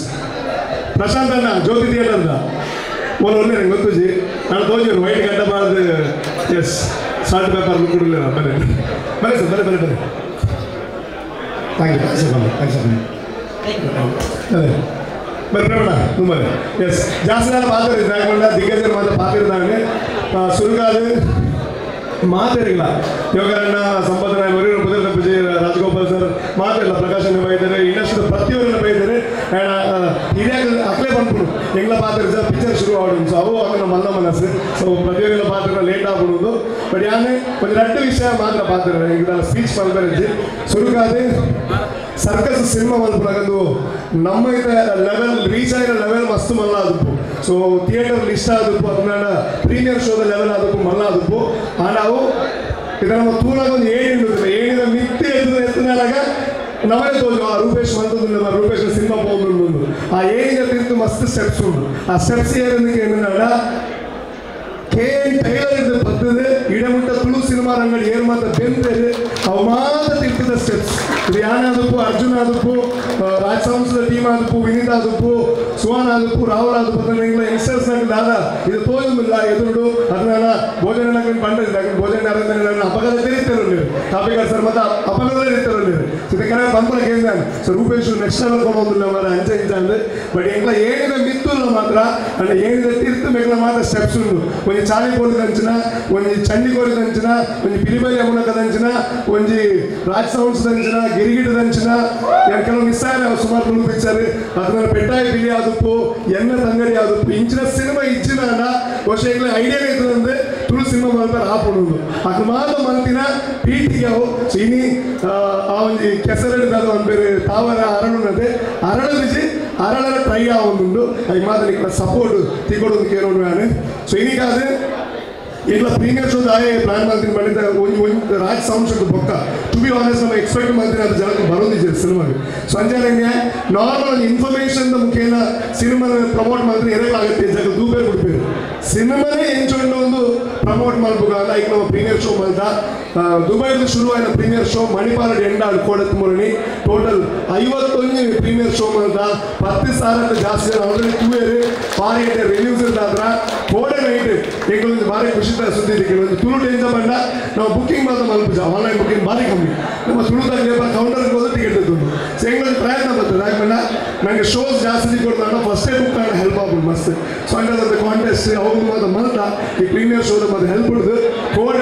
ಪ್ರಶಾಂತ್ ಅಣ್ಣ ಜ್ಯೋತಿ ಥಿಯೇಟರ್ದ ಒಳ್ಳೆ ಗೊತ್ತುಜಿ ನಾನು ತೋಜಿ ವೈಟ್ ಗಡ್ಡ ಬಾರ್ದು ಎಸ್ ಸಾಲ್ಟ್ ಪೇಪರ್ ಕೊಡಲಿಲ್ಲ ಬರೀ ಬರೀ ಸರ್ ಬರೀ ಬರೀ ಥ್ಯಾಂಕ್ ಯು ಥ್ಯಾಂಕ್ಸ್ ಅದೇ ಬರೀ ಬೇಡ ತುಂಬ ಎಸ್ ಜಾಸ್ತಿ ನಾನು ಪಾತ್ರ ದಿಗ್ಗಜರು ಮಾತ್ರ ಪಾತಿರ್ತಾನೆ ಸುರುಗಾದು ಮಾತಿರಲಿಲ್ಲ ಯೋಗರಣ್ಣ ಸಂಪಾದನೆ ಮುರುಗನ ಪೂಜೆ ರಾಜಗೋಪಾಲ್ ಸರ್ ಮಾತಿಲ್ಲ ಪ್ರಕಾಶನ ಬೈತಾರೆ ಇಂಡಸ್ಟ್ರಿ ಪ್ರತಿಯೊಬ್ಬರನ್ನ ಬೈತಾರೆ ಹಿರಿಯಾಗ ಅಕ್ಲೇ ಬಂದ್ಬಿಡು ಎಂಗ್ಲ ಪಾತ್ರ ಪಿಕ್ಚರ್ ಶುರು ಆಡೋದು ಸೊ ಅವು ಆಗ ನಮ್ಮ ಮಲ್ಲ ಮನಸ್ಸು ಸೊ ಪ್ರತಿಯೊಂದು ಪಾತ್ರ ಲೇಟ್ ಆಗ್ಬಿಡೋದು ಬಟ್ ಯಾನೆ ಒಂದು ಎರಡು ವಿಷಯ ಮಾತ್ರ ಪಾತ್ರ ಈಗ ಸ್ಪೀಚ್ ಮಾಡ್ತಾರೆ ಸುರುಗಾದೆ ಸರ್ಕಸ್ ಸಿನಿಮಾ ಮಲ್ಪನಾಗದು ನಮ್ಮ ಲೆವೆಲ್ ರೀಚ್ ಆಗಿರೋ ಲೆವೆಲ್ ಮಸ್ತ್ ಮಲ್ಲ ಆದಪ್ಪು ಸೊ ಥಿಯೇಟರ್ ಲಿಸ್ಟ್ ಆದಪ್ಪು ಅದನ್ನ ಪ್ರೀಮಿಯರ್ ಶೋದ ಲೆವೆಲ್ ಆದಪ್ಪು ಮಲ್ಲ ಆದಪ್ಪು ಆ ನಾವು ಇದು ನಮ್ಮ ತೂರಾಗ ಒಂದು ಏನಿದ ಮಿತ್ತಿ ಎತ್ತನಾಗ ನಮಗೆ ತೋಜು ಆ ರೂಪೇಶ್ ಮಂತದ್ದು ರೂಪೇಶ್ ಸಿನಿಮಾ ಹೋಗ್ಬಿಟ್ಟು ಆ ಏನಿದೆ ತಿಂತು ಮಸ್ತ್ ಸ್ಟೆಪ್ಸ್ ಉಂಟು ಆ ಸ್ಟೆಪ್ಸ್ ಏನಕ್ಕೆ ಏನಂದ ಟೈಲರ್ ಬರ್ತದೆ ಇಡಮುಟ್ಟ ತುಳು ಸಿನಿಮಾ ರಂಗಡಿ ಏರ್ ಮಾತ್ರ ಬೆಂತೇರಿ ಅವು ಮಾತ್ರ ತಿರ್ತದ ಸ್ಟೆಪ್ಸ್ ಇದು ಯಾನ್ ಆದಪ್ಪು ಅರ್ಜುನ್ ಆದಪ್ಪು ರಾಜಸಂಸ್ಥದ ಟೀಮ್ ಆದಪ್ಪು ವಿನೀತ್ ಆದಪ್ಪು ಸುಹಾನ್ ಆದಪ್ಪು ರಾಹುಲ್ ಆದಪ್ಪು ಯಂಗ್ಸ್ಟರ್ಸ್ ದಾದ ಇದು ತೋಜುದಿಲ್ಲ ಎದುರು ಅದನ್ನ ಭೋಜನ ಬಂದಿದ್ದ ಭೋಜನ ಅಪಘಾತ ತಿರುತ್ತಾರೆ ಕಾಪಿಗಾರ್ ಸರ್ ಮತ್ತೆ ಅಪಘಾತ ಇರ್ತಾರೆ ಇದಕ್ಕೆ ಬಂಪರ ಕೇಂದ್ರ ಸೊ ರೂಪೇಶ್ ನೆಕ್ಸ್ಟ್ ಲೆವೆಲ್ ಕೊಡೋದಿಲ್ಲ ಮರ ಅಂಚೆ ಇಂಚ ಅಂದ್ರೆ ಬಟ್ ಎಂಗ್ಲ ಏನಿದೆ ಮಿತ್ತುಲ್ಲ ಮಾತ್ರ ಅಂದ್ರೆ ಏನಿದೆ ತಿರ್ತು ಬೇಕಲ ಮಾತ್ರ ಸ್ಟೆಪ್ಸ್ ಉಂಟು ಒಂದು ಚಾಲಿ ಕೋರಿದಂಚಿನ ಒಂದು ಚಂಡಿ ಕೋರಿದಂಚಿನ ಒಂದು ಪಿಲಿಬಲಿ ಅಮುನಕದಂಚಿನ ಒಂದು ರಾಜ್ ಸೌಂಡ್ಸ್ ದಂಚಿನ ಗಿರಿಗಿಟದಂಚಿನ ಕೆಲವು ಮಿಸ್ ಆಗ ಸುಮಾರು ತುಳು ಪಿಕ್ಚರ್ ಅದನ್ನ ಪೆಟ್ಟಾಯಿ ಬಿಲಿ ಆದಪ್ಪು ಎನ್ನ ತಂಗಡಿ ಆದಪ್ಪು ಇಂಚಿನ ಸಿನಿಮಾ ಇಚ್ಚಿನ ವರ್ಷ ಈಗಲೇ ಐಡಿಯಾ ಇರ್ತದಂದ್ರೆ ತುಳು ಸಿನಿಮಾ ಮಾಡ್ತಾರೆ ಆಪಣದು ಅದು ಮಾತ್ರ ಮಲ್ತಿನ ಪೀಟಿಗೆ ಅವು ಇನಿ ಆ ಒಂದು ಕೆಸರಡಿದ ಒಂದು ಬೇರೆ ತಾವರ ಅರಳುನದೆ ಅರಳು ಬಿಸಿ ಅರಳರ ಟ್ರೈ ಆವೊಂದುಂಡು ಅದು ಮಾತ್ರ ఇక్కడ ಸಪೋರ್ಟ್ ತಿಗೊಡೋದು ಕೇಳೋಣ ನಾನು ಸೊ ಇನ್ನೀಗಾದ ಇಟ್లా ಪ್ರೀಮಿಯರ್ ಶೋದ ಆಯೇ ಪ್ಲಾನ್ ಮಾಡ್ತೀನಿ ಮಾಡಿದ್ದ ಒಂದು ರಾಜ್ ಸೌಂಡ್ ಶೋದ ಬೊಕ್ಕ ಟು ಬಿ ಆನೆಸ್ಟ್ ನಮ್ಮ ಎಕ್ಸ್ಪೆಕ್ಟ್ ಮಾಡ್ತೀನಿ ಅದು ಜನಕ್ಕೆ ಬರೋದಿದೆ ಸಿನಿಮಾಗೆ ಸೊ ಅಂಜಾರಂಗೆ ನಾರ್ಮಲ್ ಒಂದು ಇನ್ಫಾರ್ಮೇಷನ್ ಮುಖೇನ ಸಿನಿಮಾ ಪ್ರಮೋಟ್ ಮಾಡಿದ್ರೆ ಎರಡಾಗುತ್ತೆ ಜಗ ದೂಬೇರು ಬಿಡ್ಬೇಕು ಸಿನಿಮಾನೇ ಎಂಜಾಯ್ಮೆಂಟ್ ಒಂದು ಪ್ರಮೋಟ್ ಮಾಡ್ಬೇಕಾಗ ಈಗ ನಮ್ಮ ಪ್ರೀಮಿಯರ್ ಶೋ ಮಾಡ್ದ ದುಬೈಲಿ ಶುರುವಾಯಿನ ಪ್ರೀಮಿಯರ್ ಶೋ ಮಣಿಪಾಲ ಎಂಡ ಕೋಡತ್ ಮುರಣಿ ಟೋಟಲ್ 51 ಪ್ರೀಮಿಯರ್ ಶೋ ಮಾಡ್ದ 10,000 ಜಾಸ್ತಿ ಆಲ್ರೆಡಿ ಟೂವೇರು ಪಾರಿಯೇಟೆ ರಿವ್ಯೂಸ್ ಇರ್ತಾದ್ರ ಕೋಡೆ ನೈಟ್ ಎಂಗ್ಳು ಭಾರಿ ಭಾರಿ ಖುಷಿ ಸುದ್ದಿ ಒಂದು ತುಳು ಟೆಂಜ ಬಂದ ನಾವು ಬುಕ್ಕಿಂಗ್ ಮಾತ್ರ ಮಲ್ಪಿಸ ಆನ್ಲೈನ್ ಬುಕ್ಕಿಂಗ್ ಭಾರಿ ಕಮ್ಮಿ ನಮ್ಮ ತುಳುದಾಗ ಕೌಂಟರ್ಗೆ ಹೋದ್ರೆ ಟಿಕೆಟ್ ಇತ್ತು ಸೇಂಗ್ಳ ಪ್ರಯತ್ನ ಬರ್ತದೆ ಯಾಕಂದ್ರೆ ನನಗೆ ಶೋಸ್ ಜಾಸ್ತಿ ಕೊಡ್ತಾನೆ ಫಸ್ಟೇ ಬುಕ್ ಕಾರಣ ಹೆಲ್ಪ್ ಆಗ್ಬೋದು ಮಸ್ತ್ ಸೊ ಅಂದ್ರೆ ಕಾಂಟೆಸ್ಟ್ ಅವ್ರು ಮಾತ್ರ ಮಲ್ತ ಈ ಪ್ರೀಮಿಯರ್ ಶೋದ ಮಾತ್ರ ಹೆಲ್ಪ್ ಬಿಡುದು ಕೋಡ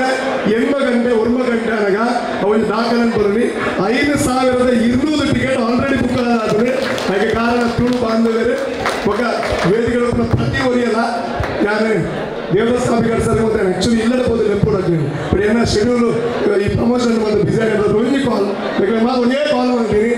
8 ಗಂಟೆ 1 ಗಂಟೆ ಅನಾಗ ಅವನು ದಾಖಲೆ ಬರಲಿ 5,200 ಟಿಕೆಟ್ ಆಲ್ರೆಡಿ ಬುಕ್ ಆಗ್ತದೆ ಹಾಗೆ ಕಾರಣ ತುಳು ಬಾಂಧವ್ಯರು ఒక వేదికలో ఉన్న ప్రతి ఒరియల యానే దేవస్థాపి గారు సరే ಮತ್ತೆ యాక్చువల్లీ ಇಲ್ಲದೆ ಹೋದ್ರೆ ಎప్పుడు ಆಗ್ತೀನಿ ಬಟ್ ಏನ ಶೆಡ್ಯೂಲ್ ಈ ಪ್ರಮೋಷನ್ ಮತ್ತೆ ಬಿಸಿ ಆಗಿರೋದು ಒಂದೇ ಕಾಲ್ ಬೇಕಂದ್ರೆ ಮಾತು ಒಂದೇ ಕಾಲ್ ಮಾಡ್ತೀನಿ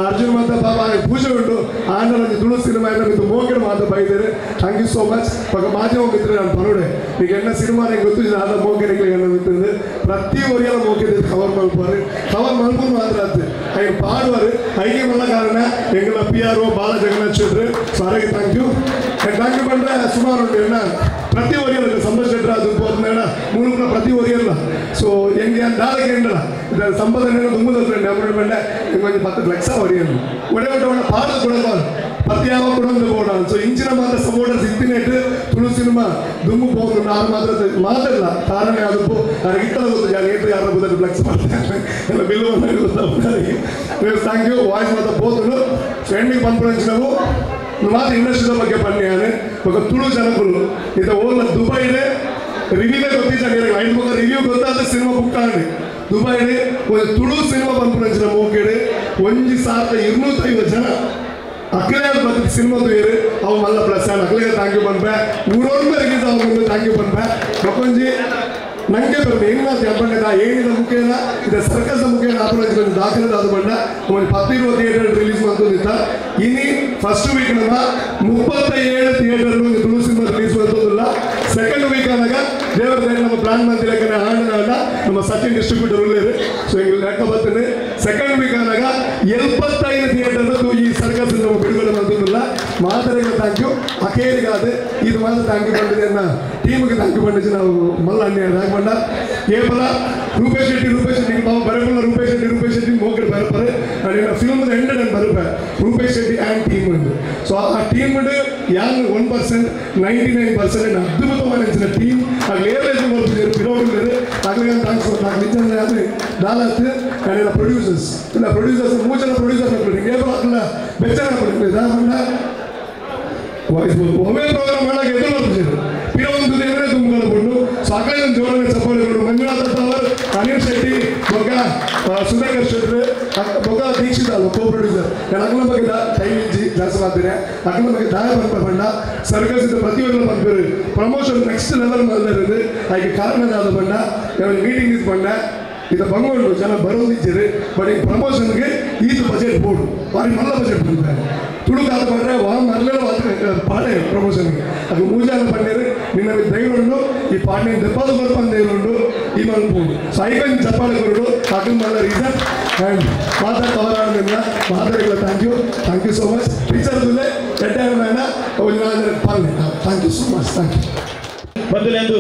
ಅರ್ಜುನ್ ಮಾತ್ರ ಬಾಬಾ ಪೂಜೆ ಉಂಟು ಆಂಡ್ರಲ್ಲಿ ತುಳು ಸಿನಿಮಾ ಎಲ್ಲ ಇದು ಮೋಕೆಡ್ ಮಾತ್ರ ಬೈತಾರೆ ಥ್ಯಾಂಕ್ ಯು ಸೋ ಮಚ್ ಪಕ್ಕ ಮಾಧ್ಯಮ ಮಿತ್ರರು ನಾನು ಪರೋಡೆ ಈಗ ಎನ್ನ ಸಿನಿಮಾ ನಂಗೆ ಗೊತ್ತು ಆದ ಮೋಕೆರಿಗೆ ಎಲ್ಲ ಮಿತ್ರರು ಪ್ರತಿ ಒರಿಯಲ್ಲ ಮೋಕೆದ ಕವರ್ ಮಲ್ಪಾರು ಕವರ್ ಮಲ್ಪು ಮಾತ್ರ ಆಯ್ತು ಐ ಪಾಡುವರು ಐಗೆ ಮಲ್ಲ ಕಾರಣ ಎಂಗಳ ಪಿ ಆರ್ ಒ ಬಾಲ ಜಗನ್ನಾಥ್ ಚೌಧರಿ ಸಾರಿಗೆ ಥ್ಯಾಂಕ್ ಯು ಬಂದ್ರೆ ಸುಮಾರು ಉಂಟು ಎನ್ನ ಪ್ರತಿ ಒರಿಯಲ್ಲ ಸಂಬಳ ಶೆಟ್ರ ಅದು ಹೋದ್ಮೇಲೆ ಮೂರು ಪ್ರತಿ ಒರಿಯಲ್ಲ ಸೊ ಹೆಂಗೆ ದಾದಕ್ಕೆ ಎಂಡಲ್ಲ ಇದರ ಸಂಪಾದನೆ ತುಂಬದ ಫ್ರೆಂಡ್ ಅಮೌಂಟ್ ಬಂಡೆ ಹಿಂಗೆ 10 ಲಕ್ಷ ಒರಿಯಲ್ಲ ಒಡೆ ಪಾದ ಕೊಡೋದು ಪತ್ಯಾವ ಕೊಡೊಂದು ಬೋಡ ಸೊ ಇಂಚಿನ ಮಾತ್ರ ಸಪೋರ್ಟರ್ಸ್ ಇತ್ತಿನೇಟ್ ತುಳು ಸಿನಿಮಾ ದುಮ್ಮು ಹೋಗುದು ನಾನು ಮಾತಾಡಲ್ಲ ಕಾರಣ ಅದು ನನಗೆ ಇತ್ತಲ್ಲ ಗೊತ್ತು ಯಾರು ಯಾರು ಗೊತ್ತಾಗ ಫ್ಲೆಕ್ಸ್ ಮಾಡ್ತಾರೆ ಎಲ್ಲ ಬಿಲ್ಲು ಗೊತ್ತಾಗ ಥ್ಯಾಂಕ್ ಯು ವಾಯ್ಸ್ ಮಾತ್ರ ಹೋದ್ರು ಫ್ರೆಂಡಿಗೆ ಪಂಪರೆನ್ಸ್ ನಾವು ಮಾತ್ರ ಇಂಡಸ್ಟ್ರಿ ಬಗ್ಗೆ ಪನ್ಯಾನೆ ఒక ತುಳು ಜನಗಳು ಇದು ಓಲ್ಲ ದುಬೈಡೆ ರಿವ್ಯೂವೇ ಗೊತ್ತಿದ್ದ ಐದು ಮಗ ರಿವ್ಯೂ ಗೊತ್ತಾದ ಸಿನಿಮಾ ಬುಕ್ ಆಗಿ ದುಬೈಡೆ ಒಂದು ತುಳು ಸಿನಿಮಾ ಪಂಪರೆನ್ಸ್ ಮೋಕೆಡೆ 1,250 ಜನ ಅಕ್ಕಲೇ ಬಂದ ಸಿನಿಮಾದು ಏರು ಅವು ಮಲ್ಲ ಪ್ಲಸ್ ಅಕ್ಕಲೇ ಥ್ಯಾಂಕ್ ಯು ಬಂದ್ಬೆ ಊರೊಂದು ರಿಲೀಸ್ ಆಗೋದು ಥ್ಯಾಂಕ್ ಯು ಬಂದ್ಬೆ ಮಕ್ಕೊಂಜಿ ನಂಗೆ ಬರಲಿ ಹೆಂಗ್ ಹಬ್ಬಣ್ಣದ ಏನಿದ ಮುಖೇನ ಇದು ಸರ್ಕಸ್ ಮುಖೇನ ಆಪರೇಷನ್ ಒಂದು ದಾಖಲೆ ಅದು ಬಂಡ ಒಂದು 10-20 ಥಿಯೇಟರ್ ರಿಲೀಸ್ ಮಾಡ್ತೋದಿತ್ತ ಇನಿ ಫಸ್ಟ್ ವೀಕ್ ನಮ್ಮ 37 ಥಿಯೇಟರ್ ತುಳು ಸಿನಿಮಾ ರಿಲೀಸ್ ಮಾಡ್ತೋದಿಲ್ಲ ಸೆಕೆಂಡ್ ವೀಕ್ ಆದಾಗ ದೇವರ ನಮ್ಮ ಪ್ಲಾನ್ ಮಾಡ್ತಿಲ್ಲ ಆಂಡನ ನಮ್ಮ ಸಚಿನ್ ಡಿಸ್ಟ್ರಿಬ್ಯೂಟರ್ ಉಳ್ಳೇರು ಸೊ ಹಿಂಗೆ ಲೆಕ್ಕ ಬರ್ತೇನೆ ಸೆಕೆಂಡ್ ವೀಕ್ ಆದಾಗ 75 ಥಿಯೇಟರ್ ಈ ಸರ್ಕಸ್ ನಮ್ಮ ಬಿಡುಗಡೆ ಮಾಡ್ತೋದಿಲ್ಲ ಮಾತರಿಗೆ ಥ್ಯಾಂಕ್ ಯು ಅಕೇರಿಗಾದ ಇದು ಮಾತ್ರ ಥ್ಯಾಂಕ್ ಯು ಬಂದಿದೆ ಅನ್ನ ಟೀಮ್ಗೆ ಥ್ಯಾಂಕ್ ಯು ಬಂದಿದ್ದು ನಾವು ಮಲ್ಲ ಅನ್ಯ ಬಂದ ಕೇವಲ ರೂಪೇಶ್ ಶೆಟ್ಟಿ ನಾವು ಬರಬಲ್ಲ ರೂಪೇಶ್ ಶೆಟ್ಟಿ ಮೋಕೆಡ್ ಬರಪರೆ ಅಡಿನ ಫಿಲ್ಮ್ ಎಂಡೆಡ್ ಅಂತ ಬರಪೆ ರೂಪೇಶ್ ಶೆಟ್ಟಿ ಆ್ಯಂಡ್ ಟೀಮ್ ಉಂಟು ಸೊ ಆ ಟೀಮ್ ಯಾಂಗ್ 1% 99% ಅದ್ಭುತವಾದ ಟೀಮ್ ಆಗಲಿ ಏರ್ಲೈಸ್ ಬಿರೋಡಿದ್ದಾರೆ ಆಗಲೇ ಥ್ಯಾಂಕ್ಸ್ ನಿಜ ಆದರೆ ದಾಲತ್ ಅಡಿನ ಪ್ರೊಡ್ಯೂಸರ್ಸ್ ಇಲ್ಲ ಪ್ರೊಡ್ಯೂಸರ್ಸ್ 3 ಜನ ಪ್ರೊಡ್ಯೂಸರ್ ಮಾಡ್ಬಿಟ್ಟು ಕೇವಲ ಅದನ್ನ ಬೆಚ್ಚನ ಪಡ್ತೀವಿ ದಾಮಣ್ಣ ವಾಯ್ಸ್ ಒಮ್ಮೆ ಪ್ರೋಗ್ರಾಮ್ ಮಾಡಕ್ಕೆ ಎದುರು ಬರ್ತಿದ್ರು ಪಿರೊಂದು ದೇವರೇ ತುಂಬಕೊಂಡು ಬಂದು ಸಾಕಷ್ಟು ಜೋಡಣೆ ಸಫಲಗಳು ಮಂಜುನಾಥ ಅವರ್ ಅನಿಲ್ ಶೆಟ್ಟಿ ಬೊಗ್ಗ ಸುಧಾಕರ್ ಶೆಟ್ಟಿ ಬೊಗ್ಗ ದೀಕ್ಷಿತ ಅಲ್ವ ಕೋ ಪ್ರೊಡ್ಯೂಸರ್ ನಾನು ಅಗ್ಲ ಬಗ್ಗೆ ಟೈಮ್ ಜಾಸ್ತಿ ಮಾಡ್ತೀನಿ ಅಗ್ಲ ಬಗ್ಗೆ ದಾಯ ಬಂದ ಬಂಡ ಸರ್ಕಸ್ ಇದ್ದ ಪ್ರತಿಯೊಂದು ಬಂದಿರು ಪ್ರಮೋಷನ್ ನೆಕ್ಸ್ಟ್ ಲೆವೆಲ್ ಮಾಡಿರೋದು ಹಾಗೆ ಕಾರಣದಾದ ಬಂಡ ಮೀಟಿಂಗ್ ಇದು ಬಂಡ ಇದು ಬಂಗೋಡು ಜನ ಬರೋದಿದ್ದೀರಿ ಬಟ್ ಈ ಪ್ರಮೋಷನ್ಗೆ ಇದು ಬಜೆಟ್ ಬೋರ್ಡು ಭಾರಿ ಮಲ್ಲ ಬಜೆಟ್ ಬಂದಿದ್ದಾರೆ ತುಳುಕಾದ ಬಂದರೆ ಮರಳೆಲ್ಲ ಪಾಡೆ ಪ್ರಮೋಷನ್ಗೆ ಅದು ಮೂಜಾನ ಪಂಡೇರು ನಿನ್ನ ದೈವರುಂಡು ಈ ಪಾಡ್ನೆ ದೆಬ್ಬದ ಬರ್ಪಂದು ದೈವರುಂಡು ಈ ಮಲ್ಪುಂಡು ಸೊ ಐಕನ್ ಚಪ್ಪಾಳೆ ಕೊರಡು ಅದು ಮಲ್ಲ ರೀಸನ್ ಆ್ಯಂಡ್ ಮಾತಾಡ ಅವರಾಡಿಂದ ಮಾತಾಡಿಲ್ಲ ಥ್ಯಾಂಕ್ ಯು ಸೋ ಮಚ್ ಟೀಚರ್ದುಲ್ಲೇ ಎಡ್ಡ ಪಾಲನೆ thank you so much thank you ಮೊದಲೆಂದು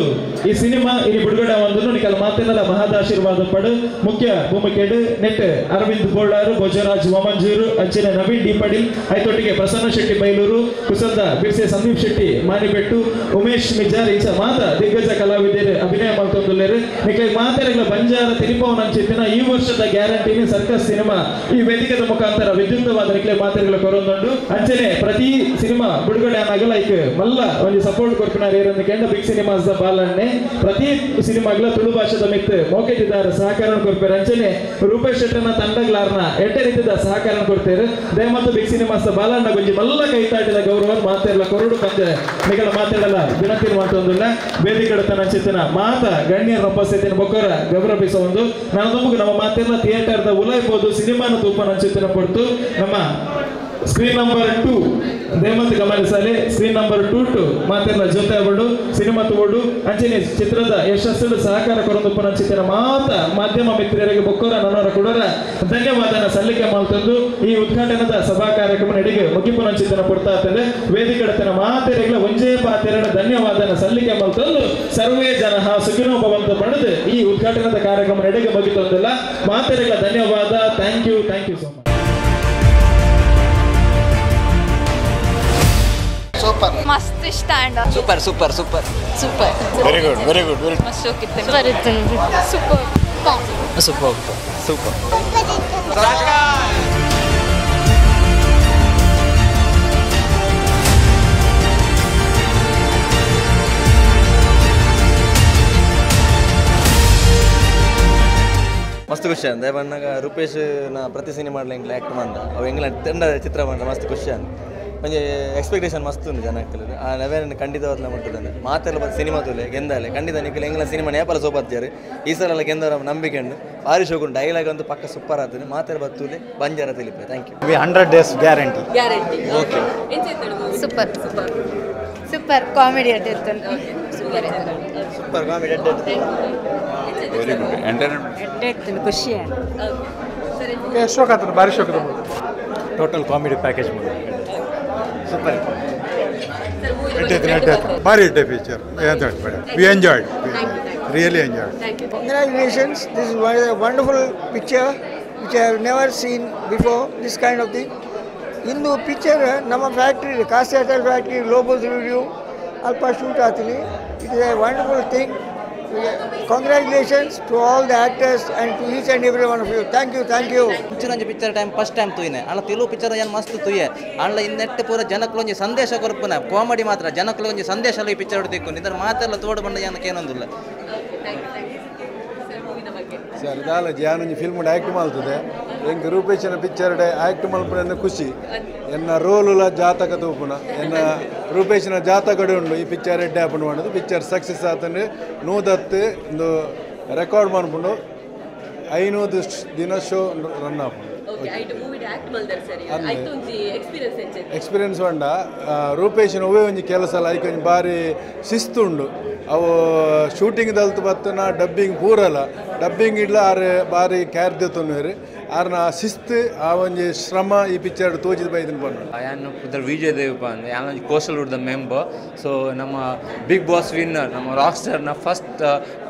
ಈ ಸಿನಿಮಾ ಇಲ್ಲಿ ಬಿಡುಗಡೆ ಒಂದು ನಿಕಲ್ ಮಾತಿನಲ್ಲ ಮಹದಾಶೀರ್ವಾದ ಪಡು ಮುಖ್ಯ ಭೂಮಿಕೆಡು ನೆಟ್ ಅರವಿಂದ್ ಗೋಳಾರು ಭೋಜರಾಜ್ ವಾಮಂಜೂರು ಅಂಚಿನ ನವೀನ್ ಡಿ ಪಡಿಲ್ ಐತೊಟ್ಟಿಗೆ ಪ್ರಸನ್ನ ಶೆಟ್ಟಿ ಬೈಲೂರು ಕುಸಂದ ಬಿರ್ಸೆ ಸಂದೀಪ್ ಶೆಟ್ಟಿ ಮಾನಿಬೆಟ್ಟು ಉಮೇಶ್ ಮಿಜಾರ್ ಈಚ ಮಾತ ದಿಗ್ಗಜ ಕಲಾವಿದರು ಅಭಿನಯ ಮಾಡ್ತೊಂದುಲ್ಲೇರು ನಿಕಲ್ ಮಾತೆರೆಗಳ ಬಂಜಾರ ತಿರುಪವನ ಅಂಚಿತ್ತಿನ ಈ ವರ್ಷದ ಗ್ಯಾರಂಟಿನಿ ಸರ್ಕಸ್ ಸಿನಿಮಾ ಈ ವೇದಿಕೆದ ಮುಖಾಂತರ ವಿದ್ಯುಕ್ತವಾದ ನಿಕಲೆ ಮಾತೆರೆಗಳ ಕೊರೊಂದುಂಡು ಅಂಚನೆ ಪ್ರತಿ ಸಿನಿಮಾ ಬಿಡುಗಡೆ ಆನಾಗ ಲೈಕ್ ಮಲ್ಲ ಒಂದು ಸಪೋರ್ಟ್ ಕೊರ್ಪಿನಾರ ಏರಂದು ಕೆಂಡ ಬಿಗ್ ಸಿನಿಮಾಸ್ ಬಾಲನ್ನೇ ಪ್ರತಿ ಸಿನಿಮಾಗಳ ತುಳು ಭಾಷೆದ ಮಿತ್ ಮೋಕೆದಿದ್ದಾರೆ ಸಹಕಾರ ಕೊಡ್ತಾರೆ ಅಂಚನೆ ರೂಪೇಶ್ ಶೆಟ್ಟರ್ನ ತಂಡಗಳಾರ್ನ ಎಟ್ಟೆ ರೀತಿಯ ಸಹಕಾರ ಕೊಡ್ತಾರೆ ದಯಮತ್ತು ಬಿಗ್ ಸಿನಿಮಾಸ್ ಬಾಲಣ್ಣ ಗೊಂಜಿ ಮಲ್ಲ ಕೈತಾಟಿದ ಗೌರವ ಮಾತೆಲ್ಲ ಕೊರಡು ಪಂಚ ನಿಗಳ ಮಾತಾಡಲ್ಲ ವಿನಂತಿ ಮಾಡ್ತೊಂದಿಲ್ಲ ವೇದಿಕೆ ತನ್ನ ಚಿತ್ತನ ಮಾತ ಗಣ್ಯರ ಉಪಸ್ಥಿತಿನ ಬೊಕ್ಕರ ಗೌರವ ಬೀಸ ಒಂದು ನಾನು ನಮಗೆ ನಮ್ಮ ಮಾತೆಲ್ಲ ಥಿಯೇಟರ್ದ ಉಲಾಯ್ಬೋದು ಸಿನಿಮಾನ ತೂಪನ ಚಿತ್ತನ ಕೊಡ್ತು ನಮ್ಮ ಸ್ಕ್ರೀನ್ ನಂಬರ್ 2 ದೇಮಂತ್ ಗಮನಿಸಲಿ ಸ್ಕ್ರೀನ್ ನಂಬರ್ 2 ಮಾತೆಲ್ಲ ಜೊತೆ ಅವಳು ಸಿನಿಮಾ ತಗೊಂಡು ಅಂಚನೆ ಚಿತ್ರದ ಯಶಸ್ಸು ಸಹಕಾರ ಕೊರೊಂದುಪ್ಪನ ಚಿತ್ರ ಮಾತ ಮಾಧ್ಯಮ ಮಿತ್ರರಿಗೆ ಬೊಕ್ಕರ ನನ್ನರ ಕೊಡರ ಧನ್ಯವಾದನ ಸಲ್ಲಿಕೆ ಮಾಡ್ತಂದು ಈ ಉದ್ಘಾಟನದ ಸಭಾ ಕಾರ್ಯಕ್ರಮ ನಡೆಗೆ ಮುಗಿಪುನ ಚಿತ್ರ ಕೊಡ್ತಾ ಇರ್ತದೆ ವೇದಿಕೆ ತನ್ನ ಮಾತೆರೆಗಳ ಒಂಜೇ ಪಾತೆರನ ಧನ್ಯವಾದನ ಸಲ್ಲಿಕೆ ಮಾಡ್ತಂದು ಸರ್ವೇ ಜನ ಸುಖಿನೋ ಭವಂತು ಪಡೆದು ಈ ಉದ್ಘಾಟನದ ಕಾರ್ಯಕ್ರಮ ನಡೆಗೆ ಮುಗಿತಂದಿಲ್ಲ ಮಾತೆರೆಗಳ ಧನ್ಯವಾದ thank you so much. Super ಮಸ್ತ್ ಇಷ್ಟ and super super super super very good very good very ಮಸ್ತ್ ಹೋಗಿತ್ತು ಬರುತ್ತೆ ಸೂಪರ್ ಸೂಪರ್ ಸೂಪರ್ ಮಸ್ತ್ ಖುಷಿ ಅಂದೆ ಬಣ್ಣಗ ರೂಪೇಶ್ ನಾ ಪ್ರತಿ ಸಿನಿಮಾ ಮಾಡ್ಲಿಂಗ್ಲ ಆ್ಯಕ್ಟ್ ಮಂದ ಅವು ಎಂಗ್ಲ ತಂಡ ಚಿತ್ರ ಮಾಡ್ರೆ ಮಸ್ತ್ ಖುಷಿ ಅಂದ ಒಂಜಿ ಎಕ್ಸ್ಪೆಕ್ಟೇಷನ್ ಮಸ್ತ್ ಉಂಟು ಜನ ಆಗ್ತದೆ ಆ ಲೆವೆಲ್ ಖಂಡಿತವಾದ ಮುಟ್ಟದಂದೆ ಮಾತೆಲ್ಲ ಬಂದು ಸಿನಿಮಾ ತುಲೆ ಗೆಂದಾಲೆ ಖಂಡಿತ ನಿಖಿಲ್ ಎಂಗ್ಲ ಸಿನಿಮಾ ನೇಪಾಲ ಸೋಪಾತ್ಯಾರು ಈ ಸಲ ಎಲ್ಲ ಗೆಂದವರ ನಂಬಿಕೆ ಉಂಡು ಭಾರಿ ಶೋಕ್ ಉಂಟು ಡೈಲಾಗ್ ಅಂತೂ ಪಕ್ಕ ಸೂಪರ್ ಆಗ್ತದೆ ಮಾತೆಲ್ಲ ಬರ್ತೂಲೆ ಬಂಜಾರ ತಿಳಿಪೆ thank you 100 days guarantee guarantee okay super super comedy ಇರ್ತದೆ super super comedy very good entertainment ಖುಷಿ ಶೋಕ್ ಆಗ್ತದೆ ಭಾರಿ ಶೋಕ್ ಟೋಟಲ್ ಕಾಮಿಡಿ ಪ್ಯಾಕೇಜ್ ಮಾಡಿ ಸೂಪರ್ ಭಾರಿ ಇಟ್ಟೆ ಪಿಕ್ಚರ್ ಅಂತ ಹೇಳ್ಬೇಡ we enjoyed really enjoyed Congratulations, this is a wonderful picture which I have never seen before, this kind of thing. ಇಂದು ಪಿಕ್ಚರ್ ನಮ್ಮ factory coastal factory Lobos review ಅಲ್ಪ ಶೂಟ್ ಆಗ್ತೀನಿ it is a wonderful thing congratulations to all the actors and to each and every one of you thank you ಇಂಚಿನಂಜಿ picture time first time ತುಯ್ನೆ ಅಣ್ಣ Telugu picture ಏನು ಮಸ್ತ್ ತುಯ್ಯೆ ಅಣ್ಣ ಇನ್ನೆಟ್ಟು ಪೂರ ಜನಕ್ಕೊಂಜಿ ಸಂದೇಶ ಕೊರಪುನ ಕಾಮಿಡಿ ಮಾತ್ರ ಜನಕ್ಕೊಂಜಿ ಸಂದೇಶ ಈ ಪಿಕ್ಚರ್ ಹೊಡ್ತಿಕ್ಕೊಂಡು ಇದರ ಮಾತೆಲ್ಲ ತೋಡು ಬಂದ ಜನಕ್ಕೆ ಏನೊಂದಿಲ್ಲ ಸರ್ ದಾಲ ಜಾನೊಂಜಿ ಫಿಲ್ಮ್ ಆ್ಯಕ್ಟ್ ಮಾಡ್ತದೆ ಎಂಕ್ ರೂಪೇಶನ ಪಿಕ್ಚರ್ ಆ್ಯಕ್ಟ್ ಮಲ್ಪನ ಖುಷಿ ಎನ್ನ ರೋಲುಲ ಜಾತಕ ತೂಪುನ ಎನ್ನ ರೂಪೇಶನ ಜಾತಕಡೆ ಉಂಡು ಈ ಪಿಕ್ಚರ್ ಎಡ್ಡೆ ಹಾಪುಂಡು ಮಾಡೋದು ಪಿಕ್ಚರ್ ಸಕ್ಸಸ್ ಆತಂದ್ರೆ ನೂದತ್ತು ಒಂದು ರೆಕಾರ್ಡ್ ಮಾಡ್ಕೊಂಡು 500 ದಿನ ಶೋ ರನ್ ಆಪುಂಡು ಎಕ್ಸ್ಪೀರಿಯನ್ಸ್ ಉಂಡ ರೂಪೇಶನ ಒವ್ವೇ ಒಂಜಿ ಕೆಲಸ ಐಕ್ ಒಂಜಿ ಬಾರಿ ಶಿಸ್ತುಂಡು ಅವು ಶೂಟಿಂಗ್ ದಲ್ತು ಬತ್ತನ ಡಬ್ಬಿಂಗ್ ಪೂರಲ್ಲ ಡಬ್ಬಿಂಗ್ ಇಡ್ಲ ಆರು ಬಾರಿ ಕ್ಯಾರ್ ದೆತ್ತೊನ್ನುವೆರು ಆರ್ನ ಶಿಸ್ತು ಆ ಒಂಜಿ ಶ್ರಮ ಈ ಪಿಕ್ಚರ್ ತೋಜಿದ ಬೈದನ್ ಬಂದು ಯಾನು ಪುದರ್ ವಿಜಯ್ ದೇವಪಾಂಡೆ ಯಾನು ಕೋಸ್ಟಲ್ ವುಡ್ ದ ಮೆಂಬರ್ ಸೊ ನಮ್ಮ ಬಿಗ್ ಬಾಸ್ ವಿನ್ನರ್ ನಮ್ಮ ರಾಕ್ ಸ್ಟಾರ್ನ ಫಸ್ಟ್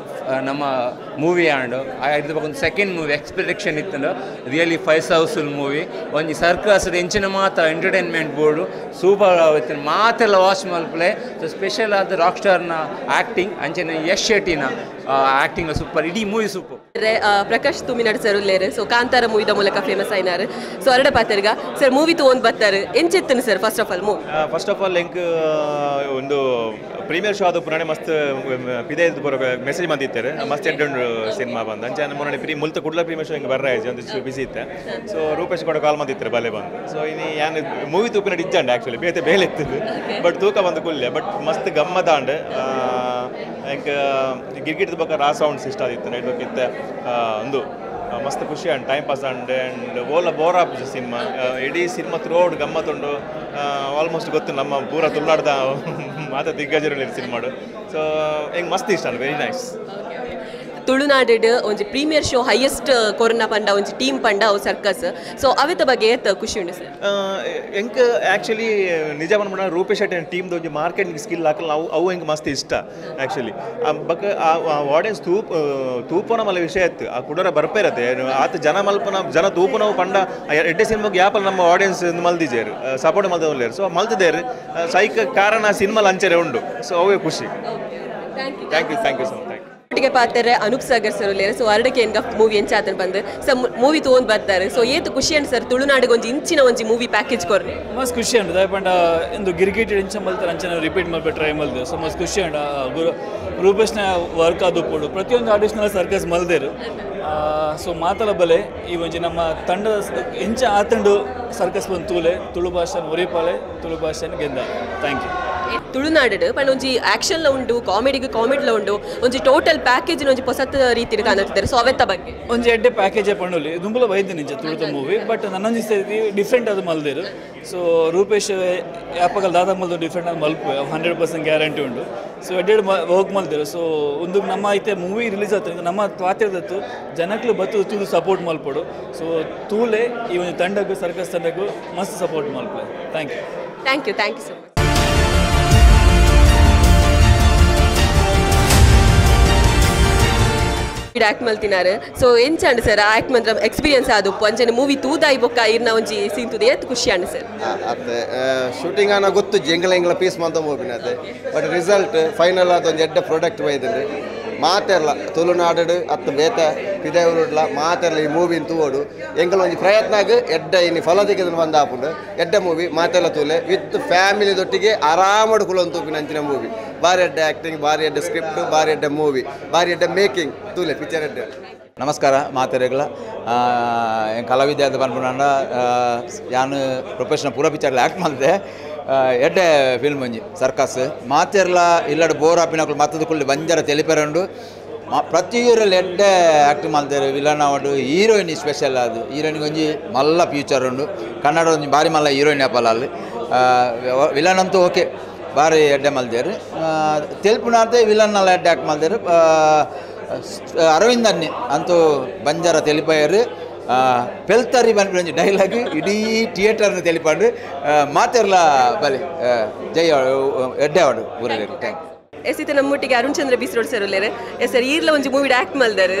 ನಮ್ಮ ಮೂವಿ ಆಂಡು ಇದ್ರ ಬಗ್ಗೆ ಒಂದು ಸೆಕೆಂಡ್ ಮೂವಿ ಎಕ್ಸ್ಪೆಕ್ಟೇಷನ್ ಇತ್ತು ರಿಯಲಿ 5 ಹೌಸ್ಫುಲ್ ಮೂವಿ ಒಂಜಿ ಸರ್ಕಸ್ ಎಂಚಿನ ಮಾತ ಎಂಟರ್ಟೈನ್ಮೆಂಟ್ ಬೋರ್ಡು ಸೂಪರ್ ಆಗುತ್ತೆ ಮಾತೆಲ್ಲ ವಾಚ್ ಮಲ್ಪಲೆ ಸೊ ಸ್ಪೆಷಲ್ ಆದ ರಾಕ್ ಸ್ಟಾರ್ನ ಆ್ಯಕ್ಟಿಂಗ್ ಅಂಚನೆ ಯಶ್ ಶೆಟ್ಟಿನ ಆ್ಯಕ್ಟಿಂಗ್ ಸೂಪರ್ ಇಡೀ movie super Prakash Tuminad sir ಉಲ್ಲೇರು ಸೊ ಕಾಂತಾರ ಮೂವಿದ ಮೂಲಕ ಫೇಮಸ್ ಆಯ್ನಾರು ಸೊ ಅರಡ ಪಾತರ್ಗ ಸರ್ ಮೂವಿ ತೊಗೊಂಡು ಬರ್ತಾರೆ ಎಂಚೆತ್ತನು ಸರ್ ಫಸ್ಟ್ ಆಫ್ ಆಲ್ ಎಂಕ್ ಒಂದು ಪ್ರೀಮಿಯರ್ ಶೋ ಆದ ಪುರಾಣೆ ಮಸ್ತ್ ಪಿದೆ ಮೆಸೇಜ್ ಬಂದಿತ್ತಾರೆ ಮಸ್ತ್ ಎಡ್ಡು ಸಿನಿಮಾ ಬಂದ ಅಂಚೆ ಮೊನ್ನೆ ಮುಲ್ತ ಕುಡ್ಲ ಪ್ರೀಮಿಯರ್ ಶೋ ಹಿಂಗೆ ಬರ್ರ ಒಂದು ಬಿಸಿ ಇತ್ತೆ ಸೊ ರೂಪೇಶ್ ಕೂಡ ಕಾಲ್ ಬಂದಿತ್ತಾರೆ ಬಲೆ ಬಂದು ಸೊ ಇನ್ನು ಯಾನು ಮೂವಿ ತೂಪಿನ ಇಜ್ಜಂಡು ಆ್ಯಕ್ಚುಲಿ ಬೇಲೆ ಇತ್ತು ಬಟ್ ತೂಕ ಬಂದು ಕುಲ್ಲೆ ಬಟ್ ಮಸ್ತ್ ಗಮ್ಮದಾಂಡ್ ಎಂಕ್ ಗಿರ್ಗಿಟ್ದ ಬಗ್ಗೆ ರಾ ಸೌಂಡ್ಸ್ ಇಷ್ಟ ಆಗಿತ್ತು ನೈಟ್ ಬೇಕಿತ್ತು ಒಂದು ಮಸ್ತ್ ಖುಷಿ ಅಂಡ್ ಟೈಮ್ ಪಾಸ್ ಆ್ಯಂಡ್ ಓಲ ಬೋರ್ ಆಪ್ ಸಿನಿಮಾ ಇಡೀ ಸಿನಿಮಾ ಥ್ರೂಔಟ್ ಗಮ್ಮತ್ತುಂಡು ಆಲ್ಮೋಸ್ಟ್ ಗೊತ್ತು ನಮ್ಮ ಪೂರ ತುಳುನಾಡ್ದ ಮಾತ ದಿಗ್ಗಜರಲ್ಲಿ ಸಿನಿಮಾಡು ಸೊ ಹೆಂಗೆ ಮಸ್ತ್ ಇಷ್ಟ ಅಲ್ಲ ವೆರಿ ನೈಸ್ ತುಳುನಾಡು ಒಂಜಿ ಪ್ರೀಮಿಯರ್ ಶೋ ಹೈಯೆಸ್ಟ್ ಕೊರೋನಾ ಪಂಡ ಒಂಜಿ ಟೀಮ್ ಪಂಡ ಅವು ಸರ್ಕಸ್ ಸೊ ಅವೆತ ಬಗ್ಗೆ ಖುಷಿ ಉಂಡು ಸರ್ ಎಂಕ್ ಆ್ಯಕ್ಚುಲಿ ನಿಜ ಬಂದ್ಬಿಡ ರೂಪೇಶ್ ಶೆಟ್ಟಿ ಟೀಮ್ದು ಒಂಜಿ ಮಾರ್ಕೆಟಿಂಗ್ ಸ್ಕಿಲ್ ಹಾಕಲ್ಲ ಅವು ಹೆಂಗೆ ಮಸ್ತ್ ಇಷ್ಟ ಆ್ಯಕ್ಚುಲಿ ಬಕ್ ಆ ಆಡಿಯನ್ಸ್ ತೂಪನ ಮಲ್ಲ ವಿಷಯ ಇತ್ತು ಆ ಕುಡರ ಬರ್ಪೇರತ್ತೆ ಆತ ಜನ ತೂಪನವು ಪಂಡ ಎಡ್ಡೆ ಸಿನಿಮಾಗೆ ಯಾಪಲ್ಲಿ ನಮ್ಮ ಆಡಿಯನ್ಸ್ ಮಲ್ದಿಜೇರು ಸಪೋರ್ಟ್ ಮಲ್ದೇರು ಸೊ ಮಲ್ತಿದ್ದೇರು ಸೈಕ್ ಕಾರಣ ಸಿನಿಮಾ ಲಂಚರೆ ಉಂಡು ಸೊ ಅವೇ ಖುಷಿ ಥ್ಯಾಂಕ್ ಯು ಸೊ ಮಚ್ ಒಟ್ಟಿಗೆ ಪಾತ್ರೆ ಅನೂಪ್ ಸಾಗರ್ ಸರ್ ಉಲ್ಲೇರು ಸೊ ಅರಡಕ್ಕೆ ಏನ್ಗ ಮೂವಿ ಎಂಚಾತನ್ ಬಂದು ಸರ್ ಮೂವಿ ತೊಗೊಂಡು ಬರ್ತಾರೆ ಸೊ ಏತು ಖುಷಿ ಅಂಡ್ ಸರ್ ತುಳುನಾಡಿಗೆ ಒಂಜಿ ಇಂಚಿನ ಒಂಜಿ ಮೂವಿ ಪ್ಯಾಕೇಜ್ ಕೊರ್ರಿ ಮಸ್ತ್ ಖುಷಿ ಅಂಡ್ ದಯಪಂಡ ಇಂದು ಗಿರ್ಗಿಟ್ ಇಂಚ ಮಲ್ತಾರೆ ಅಂಚನ ರಿಪೀಟ್ ಮಾಡ್ಬೇ ಟ್ರೈ ಮಲ್ದೆ ಸೊ ಮಸ್ತ್ ಖುಷಿ ಅಂಡ್ ರೂಪೇಶ್ನ ವರ್ಕ್ ಅದು ಪೋಡು ಪ್ರತಿಯೊಂದು ಆಡಿಷನಲ್ ಸರ್ಕಸ್ ಮಲ್ದೇರು ಸೊ ಮಾತಲ ಬಲೆ ಈ ಒಂಜಿ ನಮ್ಮ ತಂಡದ ಎಂಚ ಆತಂಡು ಸರ್ಕಸ್ ಬಂದು ತೂಲೆ ತುಳು ಭಾಷೆನ ಒರಿಪಾಲೆ ತುಳು ಭಾಷೆನ ಗೆದ್ದ ಥ್ಯಾಂಕ್ ಯು ತುಳುನಾಡು ಪಂಡ ಒಂಜಿ ಆಕ್ಷನ್ಲ ಉಂಡು ಕಾಮಿಡಿಲ ಉಂಡು ಒಂಜಿ ಟೋಟಲ್ ಪ್ಯಾಕೇಜ್ ಒಂಜಿ ಹೊಸತ ರೀತಿ ಕಾಣುತ್ತಿದ್ದಾರೆ ಸೊ ಅವೆತ್ತ ಬಗ್ಗೆ ಒಂಜಿ ಎಡ್ಡೆ ಪ್ಯಾಕೇಜ್ ಪಂಡುಲಿ ದುಂಬುಲ ವೈದ್ಯ ನಿಜ ತುಳುತ ಮೂವಿ ಬಟ್ ನನ್ನೊಂದು ಸೇರಿ ಡಿಫ್ರೆಂಟ್ ಅದು ಮಲ್ದೇರು ಸೊ ರೂಪೇಶ್ ಯಾಪಗಲ್ ದಾದ ಮಲ್ದು ಡಿಫ್ರೆಂಟ್ ಅದು ಮಲ್ಪು 100% ಗ್ಯಾರಂಟಿ ಉಂಡು ಸೊ ಎಡ್ಡೆಡ್ ವರ್ಕ್ ಮಲ್ದೇರು ಸೊ ಒಂದು ನಮ್ಮ ಐತೆ ಮೂವಿ ರಿಲೀಸ್ ಆಗ್ತದೆ ನಮ್ಮ ಪಾತ್ರದತ್ತು ಜನಕ್ಲು ಬತ್ತು ತುಳು ಸಪೋರ್ಟ್ ಮಲ್ಪಡು ಸೊ ತೂಲೆ ಈ ಒಂದು ತಂಡಕ್ಕೂ ಸರ್ಕಸ್ ತಂಡಕ್ಕೂ ಮಸ್ತ್ ಸಪೋರ್ಟ್ ಮಲ್ಪೆ ಥ್ಯಾಂಕ್ ಯು ಸೊ ಮಚ್ ಇದು ಆ್ಯಕ್ಟ್ ಮಲ್ತಿನಾರು ಸೊ ಎಂಚಂಡು ಸರ್ ಆ್ಯಕ್ಟ್ ಮಾತ್ರ ಎಕ್ಸ್ಪೀರಿಯನ್ಸ್ ಅದು ಅಂಚನೆ ಮೂವಿ ತೂದಾಯಿ ಬೊಕ್ಕ ಇರ್ನ ಒಂಜಿ ಸೀನ್ತುದು ಏತ್ ಖುಷಿ ಅಂಡ್ ಸರ್ ಅತ್ತೆ ಶೂಟಿಂಗ್ ಅನ್ನ ಗೊತ್ತು ಎಂಗಳ ಪೀಸ್ ಮಂತ ಮೂವಿನತ್ತೆ ಬಟ್ ರಿಸಲ್ಟ್ ಫೈನಲ್ ಅದೊಂದು ಎಡ್ಡೆ ಪ್ರಾಡಕ್ಟ್ ಬೈದ್ರೆ ಮಾತೆರ್ಲ ತುಳುನಾಡು ಅತ್ತು ಬೇತ ಪಿದೇವರುಡ್ಲ ಮಾತೆರ್ಲ ಈ ಮೂವಿನ ತೂವೋಡು ಎಂಕಲ್ ಒಂಜಿ ಪ್ರಯತ್ನಾಗ ಎಡ್ಡ ಇನ್ನು ಫಲ ತೆಗೆದು ಬಂದ ಹಾಪುಂಡು ಎಡ್ಡ ಮೂವಿ ಮಾತೆರ್ಲ ತೂಲೆ ವಿತ್ ಫ್ಯಾಮಿಲಿದೊಟ್ಟಿಗೆ ಆರಾಮಡು ಕುಲೊಂದು ತೂಪಿನ ಅಂಚಿನ ಮೂವಿ ಭಾರಿ ಎಡ್ಡೆ ಆ್ಯಕ್ಟಿಂಗ್ ಭಾರಿ ಎಡ್ಡೆ ಸ್ಕ್ರಿಪ್ಟ್ ಭಾರಿ ಎಡ್ಡೆ ಮೂವಿ ಭಾರಿ ಎಡ್ಡೆ ಮೇಕಿಂಗ್ ತೂಲೆ ಪಿಕ್ಚರ್ ಎಡ್ಡೆ ನಮಸ್ಕಾರ ಮಾತೆರೆಗಳ ಕಲಾವಿದ್ಯ ಅಂತ ಬಂದ್ಬಿಡ ಯಾನು ಪ್ರೊಫೆಷನಲ್ ಪೂರ ಪಿಕ್ಚರ್ಲಿ ಆ್ಯಕ್ಟ್ ಮಾಡಿದೆ ಎಡ್ಡೆ ಫಿಲ್ಮ್ ಒಂಜಿ ಸರ್ಕಸ್ ಮಾತೆರ್ಲ ಇಲ್ಲಡ ಬೋರ್ ಆಪಿನಕ್ಲು ಮತ್ತದ ಕುಳ್ಳಿ ಬಂಜರ ತೆಲಿಪೆರಂಡು ಪ್ರತಿಯೊರಲ್ಲಿ ಎಡ್ಡೆ ಆ್ಯಕ್ಟ್ ಮಾಡ್ತಾರೆ ವಿಲನ್ ಅವಾರ್ಡು ಹೀರೋಯಿನ್ ಸ್ಪೆಷಲ್ ಅದು ಹೀರೋಯಿನ್ಗೆ ಒಂಜಿ ಮಲ್ಲ ಫ್ಯೂಚರ್ ಉಂಡು ಕನ್ನಡ ಒಂಜಿ ಭಾರಿ ಮಲ್ಲ ಹೀರೋಯಿನ್ ಆಪಲ್ಲ ಅಲ್ಲಿ ವಿಲನ್ ಅಂತೂ ಓಕೆ ಭಾರಿ ಎಡ್ಡೆ ಮಲ್ದೇರು ತೆಲ್ಪುನಾರ್ದೆ ವಿಲನ್ನೆಲ್ಲ ಎಡ್ಡೆ ಆ್ಯಕ್ಟ್ ಮಾಡ್ದೇರು ಅರವಿಂದ್ ಅನ್ನಿ ಅಂತೂ ಬಂಜಾರ ತೆಲಿಪಾಯರು ಪೆಲ್ತರಿ ಬಂದ್ಬಿಡಿ ಡೈಲಾಗ್ ಇಡೀ ಥಿಯೇಟರ್ನ ತೆಲಿಪಾಂಡು ಮಾತೆರ್ಲ ಬಲಿ ಜೈ ಎಡ್ಡೆ ಅವಾರ್ಡು ಊರಲ್ಲಿ ಥ್ಯಾಂಕ್ ಯು ಎಸಿತ ನಮ್ಮೊಟ್ಟಿಗೆ ಅರುಣ್ ಚಂದ್ರ ಬೀಸ್ರೋಡ್ ಸರ್ ಉಲ್ಲೇರು ಸರ್ ಈರ್ಲ ಒಂಜಿ ಮೂವಿ ಆ್ಯಕ್ಟ್ ಮಲ್ದಾರು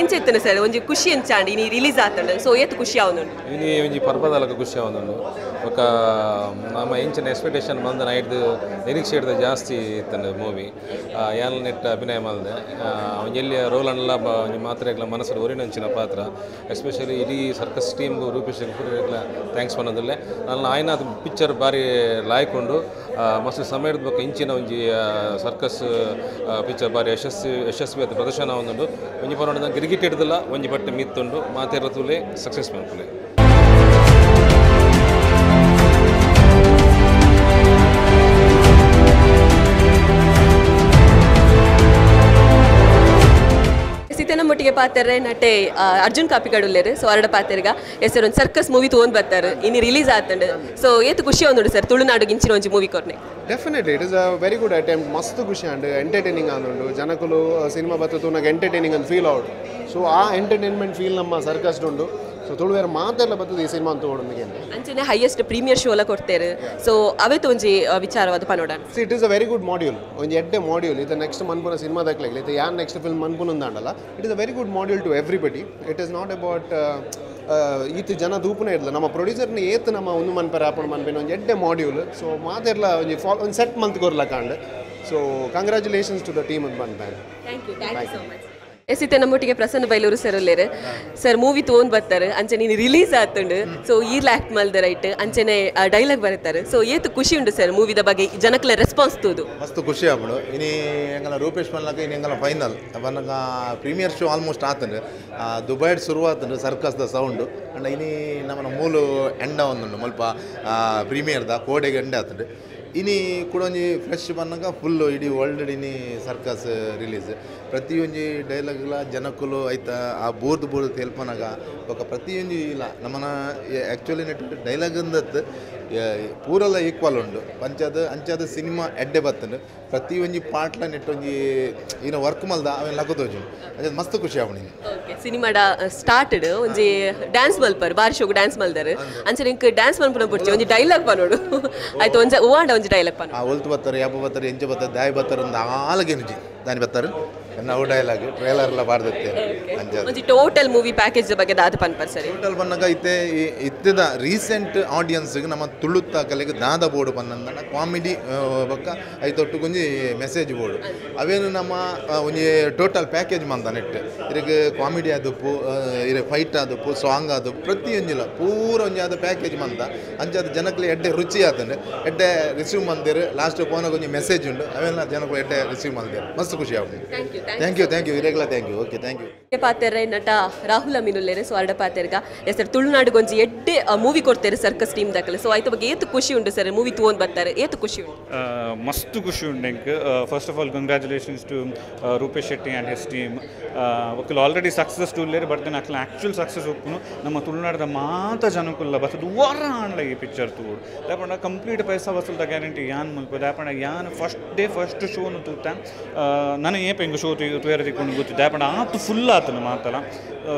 ಎಂಚೆತ್ತನ ಸರ್ ಒಂಜಿ ಖುಷಿ ಎಂಚಾಂಡಿ ಇನಿ ರಿಲೀಸ್ ಆತಂಡು ಸೊ ಏತ್ ಖುಷಿ ಆವೊಂದುಂಡು ಇನಿ ಒಂಜಿ ಪರ್ಪದಲಕ ಖುಷಿ ಆವೊಂದುಂಡು ಬೊಕ ನಮ್ಮ ಎಂಚಿನ ಎಕ್ಸ್ಪೆಕ್ಟೇಷನ್ ಬಂದ ನೈಟ್ದು ನಿರೀಕ್ಷೆ ಹಿಡ್ದು ಜಾಸ್ತಿ ಇತ್ತಂಡು ಮೂವಿ ಯಾನ್ ನೆಟ್ ಅಭಿನಯ ಮಲ್ದೆ ಅವ್ನು ಎಲ್ಲಿ ರೋಲನ್ನೆಲ್ಲ ಒಂಜಿ ಮಾತ್ರೆಗಳ ಮನಸ್ಸಲ್ಲಿ ಒರಿನಂಚಿನ ಪಾತ್ರ ಎಸ್ಪೆಷಲಿ ಇಡೀ ಸರ್ಕಸ್ ಟೀಮ್ಗೂ ರೂಪೇಶ್ ಪೂರೆಗ್ಲ ಥ್ಯಾಂಕ್ಸ್ ಪನ್ನೋದಿಲ್ಲ ನನ್ನ ಆಯ್ನ ಅದು ಪಿಕ್ಚರ್ ಭಾರಿ ಲಾಯ್ಕೊಂಡು ಮಸ್ತ್ ಸಮಯದ ಬಗ್ಗೆ ಇಂಚಿನ ಒಂಜಿ ಸರ್ಕಸ್ ಪಿಕ್ಚರ್ ಭಾರಿ ಯಶಸ್ವಿ ಅದು ಪ್ರದರ್ಶನ ಒಂದುಂಡು ಒಂಜಿ ಪರವಾದ ಗಿರಿಗಿಟ್ ಹಿಡ್ದಿಲ್ಲ ಒಂಜಿ ಬಟ್ಟೆ ಮಿತ್ತುಂಡು ಮಾತೆರ ತೂಲೆ ಸಕ್ಸಸ್ ಮಾಡ್ಕೊಳ್ಳಿ ನಮ್ಮೊಟ್ಟಿಗೆ ಪಾತ್ರೆ ನಟೆ ಅರ್ಜುನ್ ಕಾಪಿಕಾಡುಲ್ಲೇರು ಸೊ ಅರಡ ಪಾತ್ರೆಗ ಹೆಸರು ಒಂದು ಸರ್ಕಸ್ ಮೂವಿ ತೊಗೊಂಡು ಬರ್ತಾರೆ ಇನ್ನು ರಿಲೀಸ್ ಆತಂಡು ಸೊ ಏತು ಖುಷಿ ಒಂದುಂಡು ಸರ್ ತುಳುನಾಡು ಇಂಚಿನ ಒಂಜಿ ಮೂವಿ ಕೊರ್ನೆ definitely it is a very good attempt ಮಸ್ತ್ ಖುಷಿ ಅಂಡ್ ಎಂಟರ್ಟೈನಿಂಗ್ ಆದುಂಡು ಜನಕುಲು ಸಿನಿಮಾ ಬತ್ತು ನನಗೆ ಎಂಟರ್ಟೈನಿಂಗ್ ಅಂತ ಫೀಲ್ ಔಟ್ ಸೊ ಆ ಎಂಟರ್ಟೈನ್ಮೆಂಟ್ ಫೀಲ್ ನಮ್ಮ ಸರ್ಕಸ್ ಉಂಡು ಸೊ ತುಳುವೇರು ಮಾತೆಲ್ಲ ಬರ್ತದೆ ಈ ಸಿನಿಮಾ ಅಂತ ಓಡೋದಿಗೆ ಅಂಚನೆ ಹೈಯೆಸ್ಟ್ ಪ್ರೀಮಿಯರ್ ಶೋ ಎಲ್ಲ ಕೊಡ್ತೇವೆ ಸೊ ಅವತ್ತು ಒಂಜಿ ವಿಚಾರವಾದ ಪನೋಡ it is a very good module ಒಂಜಿ ಎಡ್ಡೆ ಮಾಡ್ಯೂಲ್ ಇದು ನೆಕ್ಸ್ಟ್ ಮನ್ಪುನ ಸಿನಿಮಾ ದಕ್ಲಾಗಲಿ ಇದು ಯಾನ್ ನೆಕ್ಸ್ಟ್ ಫಿಲ್ಮ್ ಮನ್ಪುನಂದಾಂಡಲ್ಲ it is a very good module to everybody it is not about ಈತ ಜನ ದೂಪನೇ ಇರಲಿಲ್ಲ ನಮ್ಮ ಪ್ರೊಡ್ಯೂಸರ್ನ ಏತ್ ನಮ್ಮ ಒಂದು ಮನ್ಪರ ಆಪಣ ಮನ್ಪೇನ ಒಂದು ಎಡ್ಡೆ ಮಾಡ್ಯೂಲ್ ಸೊ ಮಾತೆಲ್ಲ ಒಂದು ಸೆಟ್ ಮಂತ್ ಕೊರ್ಲಕಾಂಡ್ so congratulations to the team ಅಂತ ಬಂದ್ಬಾಂಡ್ ಥ್ಯಾಂಕ್ ಯು ಸೊ ಮಚ್ ಎಸಿತೆ ನಮ್ಮೊಟ್ಟಿಗೆ ಪ್ರಸನ್ನ ಬೈಲೂರು ಸರ್ ಉಲ್ಲೇರು ಸರ್ ಮೂವಿ ತೊಗೊಂಡು ಬರ್ತಾರೆ ಅಂಚನೆ ನೀನು ರಿಲೀಸ್ ಆತುಂಡು ಸೊ ಈರ್ಲ ಆ್ಯಕ್ಟ್ ಮಲ್ದ ರೈಟ್ ಅಂಚನೆ ಡೈಲಾಗ್ ಬರೀತಾರೆ ಸೊ ಏತು ಖುಷಿ ಉಂಡು ಸರ್ ಮೂವಿದ ಬಗ್ಗೆ ಜನಕ್ಲ ರೆಸ್ಪಾನ್ಸ್ ತೂದು ಮಸ್ತ್ ಖುಷಿ ಆಗ್ಬಿಡು ಇನಿ ಎಂಗಲ ರೂಪೇಶ್ ಮಲ್ಲಾಗ ಇನಿ ಎಂಗಲ ಫೈನಲ್ ಅವನಾಗ ಪ್ರೀಮಿಯರ್ ಶೋ ಆಲ್ಮೋಸ್ಟ್ ಆತಂಡು ದುಬೈಡ್ ಶುರುವಾತಂಡು ಸರ್ಕಸ್ದ ಸೌಂಡು ಅಂಡ್ ಇನಿ ನಮ್ಮನ ಮೂಲು ಎಂಡ ಒಂದುಂಡು ಮುಲ್ಪ ಪ್ರೀಮಿಯರ್ದ ಕೋಡೆಗೆ ಎಂಡ ಆತಂಡು ಇನಿ ಕೂಡ ಒಂಜಿ ಫ್ರೆಶ್ ಬಂದಾಗ ಫುಲ್ಲು ಇಡೀ ವರ್ಲ್ಡ್ ಇನಿ ಸರ್ಕಸ್ ರಿಲೀಸ್ ಪ್ರತಿಯೊಂದು ಡೈಲಾಗ್ಲ ಜನಕ್ಕೂ ಆಯ್ತಾ ಆ ಬೋರ್ದು ತೇಲ್ಪನಾಗ ಬೊಕ ಪ್ರತಿಯೊಂದು ಇಲ್ಲ ನಮ್ಮನ ಆ್ಯಕ್ಚುಲಿ ನೆಟ್ ಡೈಲಾಗ್ ಅಂದತ್ತು ಪೂರೆಲ್ಲ ಈಕ್ವಲ್ ಉಂಡು ಅಂಚಾದ ಸಿನಿಮಾ ಎಡ್ಡೆ ಬತ್ತಂಡು ಪ್ರತಿಯೊಂದು ಪಾಟ್ಲ ನೆಟ್ಟೊಂಜಿ ಏನೋ ವರ್ಕ್ ಮಲ್ದ ಅವೆಲ್ಲ ಲಗದೋಜು ಅದೇ ಮಸ್ತ್ ಖುಷಿ ಅವನಿಗೆ ಸಿನಿಮಾಡ ಸ್ಟಾರ್ಟೆಡ್ ಒಂಜಿ ಡ್ಯಾನ್ಸ್ ಮಲ್ಪರ್ ಬಾರಿ ಶೋಗ್ ಡ್ಯಾನ್ಸ್ ಮಲ್ದಾರೆ ಅಂಚನೆ ಇಂಕ್ ಡ್ಯಾನ್ಸ್ ಮಲ್ಪನ ಬಿಡ್ತಿ ಒಂಜಿ ಡೈಲಾಗ್ ಪನೋಡು ಆಯ್ತು ಒಂಜ ಓವಾಂಡ ಒಂಜಿ ಡೈಲಾಗ್ ಪನ ಒಲ್ತು ಬತ್ತಾರೆ ಯಾಪ ಬತ್ತಾರೆ ಎಂಚ ಬತ್ತಾರೆ ದಾಯಿ ಬತ್ತಾರೆ ಒಂದು ಆಲಗೇನುಜಿ ದಾನಿ ಬತ್ತಾರೆ ನಾವು ಡೈಲಾಗ್ ಟ್ರೇಲರ್ ಎಲ್ಲ ಬಾರ್ದತ್ತೆ ಒಂಜಿ ಟೋಟಲ್ ಮೂವಿ ಪ್ಯಾಕೇಜ್ ಬಗ್ಗೆ ದಾದ ಪನ್ಪರ್ ಸರಿ ಟೋಟಲ್ ಬಂದಾಗ ಇತ್ತದ ರೀಸೆಂಟ್ ಆಡಿಯನ್ಸ್ಗೆ ನಮ್ಮ ತುಳುತ್ತ ಕಲೆಗೆ ದಾದ ಬೋರ್ಡು ಪನ್ನಂದ ಕಾಮಿಡಿ ಬೊಕ್ಕ ಐತೊಟ್ಟು ಒಂಜಿ ಮೆಸೇಜ್ ಬೋರ್ಡು ಅವೇನು ನಮ್ಮ ಒಂಜಿ ಟೋಟಲ್ ಪ್ಯಾಕೇಜ್ ಮಂದ ನೆಟ್ ಇದಕ್ಕೆ ಕಾಮಿಡಿ ಆದಪ್ಪು ಇದು ಫೈಟ್ ಆದಪ್ಪು ಸಾಂಗ್ ಆದಪ್ಪು ಪ್ರತಿಯೊಂದಿಲ್ಲ ಪೂರ ಒಂಜಿ ಆದ ಪ್ಯಾಕೇಜ್ ಮಂದ ಅಂಚಾದ ಜನಕ್ಲೆ ಎಡ್ಡೆ ರುಚಿ ಆತಂಡೆ ಎಡ್ಡೆ ರಿಸೀವ್ ಮಂದಿರು ಲಾಸ್ಟ್ ಪೋನಾಗ ಒಂಜಿ ಮೆಸೇಜ್ ಉಂಡು ಅವೆಲ್ಲ ಜನಗಳು ಎಡ್ಡೆ ರಿಸೀವ್ ಮಂದಿರು ಮಸ್ತ್ ಖುಷಿ ಆಗುತ್ತೆ ಥ್ಯಾಂಕ್ ಯು ಇರೆಗ್ಲ thank you okay thank you ಪಾತೆರೆ ನಟ ರಾಹುಲ್ ಅಮೀನುಲ್ಲೇರೆ ಸೊ ಅರಡ ಪಾತೆರ್ಗ ಹೆಸರು ತುಳುನಾಡಿಗೆ ಒಂಜಿ ಎಡ್ಡೆ ಮೂವಿ ಕೊಡ್ತಾರೆ ಸರ್ಕಸ್ ಟೀಮ್ ದಕ್ಕಲೆ ಸೊ ಆಯ್ತ ಬಗ್ಗೆ ಏತು ಖುಷಿ ಉಂಟು ಸರ್ ಮೂವಿ ತೊಗೊಂಡು ಬರ್ತಾರೆ ಏತು ಖುಷಿ ಉಂಟು ಮಸ್ತ್ ಖುಷಿ ಉಂಟು ಎಂಕ್ first of all congratulations to Rupesh Shetty and his team ಒಕ್ಕಲು ಆಲ್ರೆಡಿ ಸಕ್ಸಸ್ ಟೂಲ್ಲೇರು ಬಟ್ ದೆನ್ ಅಕ್ಲ ಆ್ಯಕ್ಚುಲ್ ಸಕ್ಸಸ್ ಒಪ್ಪುನು ನಮ್ಮ ತುಳುನಾಡದ ಮಾತ ಜನಕ್ಕುಲ್ಲ ಬಸ್ ದುವಾರ ಆಂಡ್ಲ ಈ ಪಿಕ್ಚರ್ ತೂಡು ದಾಪಂಡ ಕಂಪ್ಲೀಟ್ ಪೈಸಾ ವಸೂಲ್ದ ಗ್ಯಾರಂಟಿ ಯಾನ್ ಮುಲ್ಪ ದಾಪಂಡ ಯಾನ್ ಫಸ್ಟ್ ಶೋನು ತೂತ ನನಗೆ ಏಪ ಹಿಂಗೆ ಶೋ ತೂಯರ ತಿಕ್ಕೊಂಡು ಗೊತ್ತಿದ್ದೆ ದಾಪಂಡ ಆತು ಫುಲ್ ಆತನು ಮಾತಲ್ಲ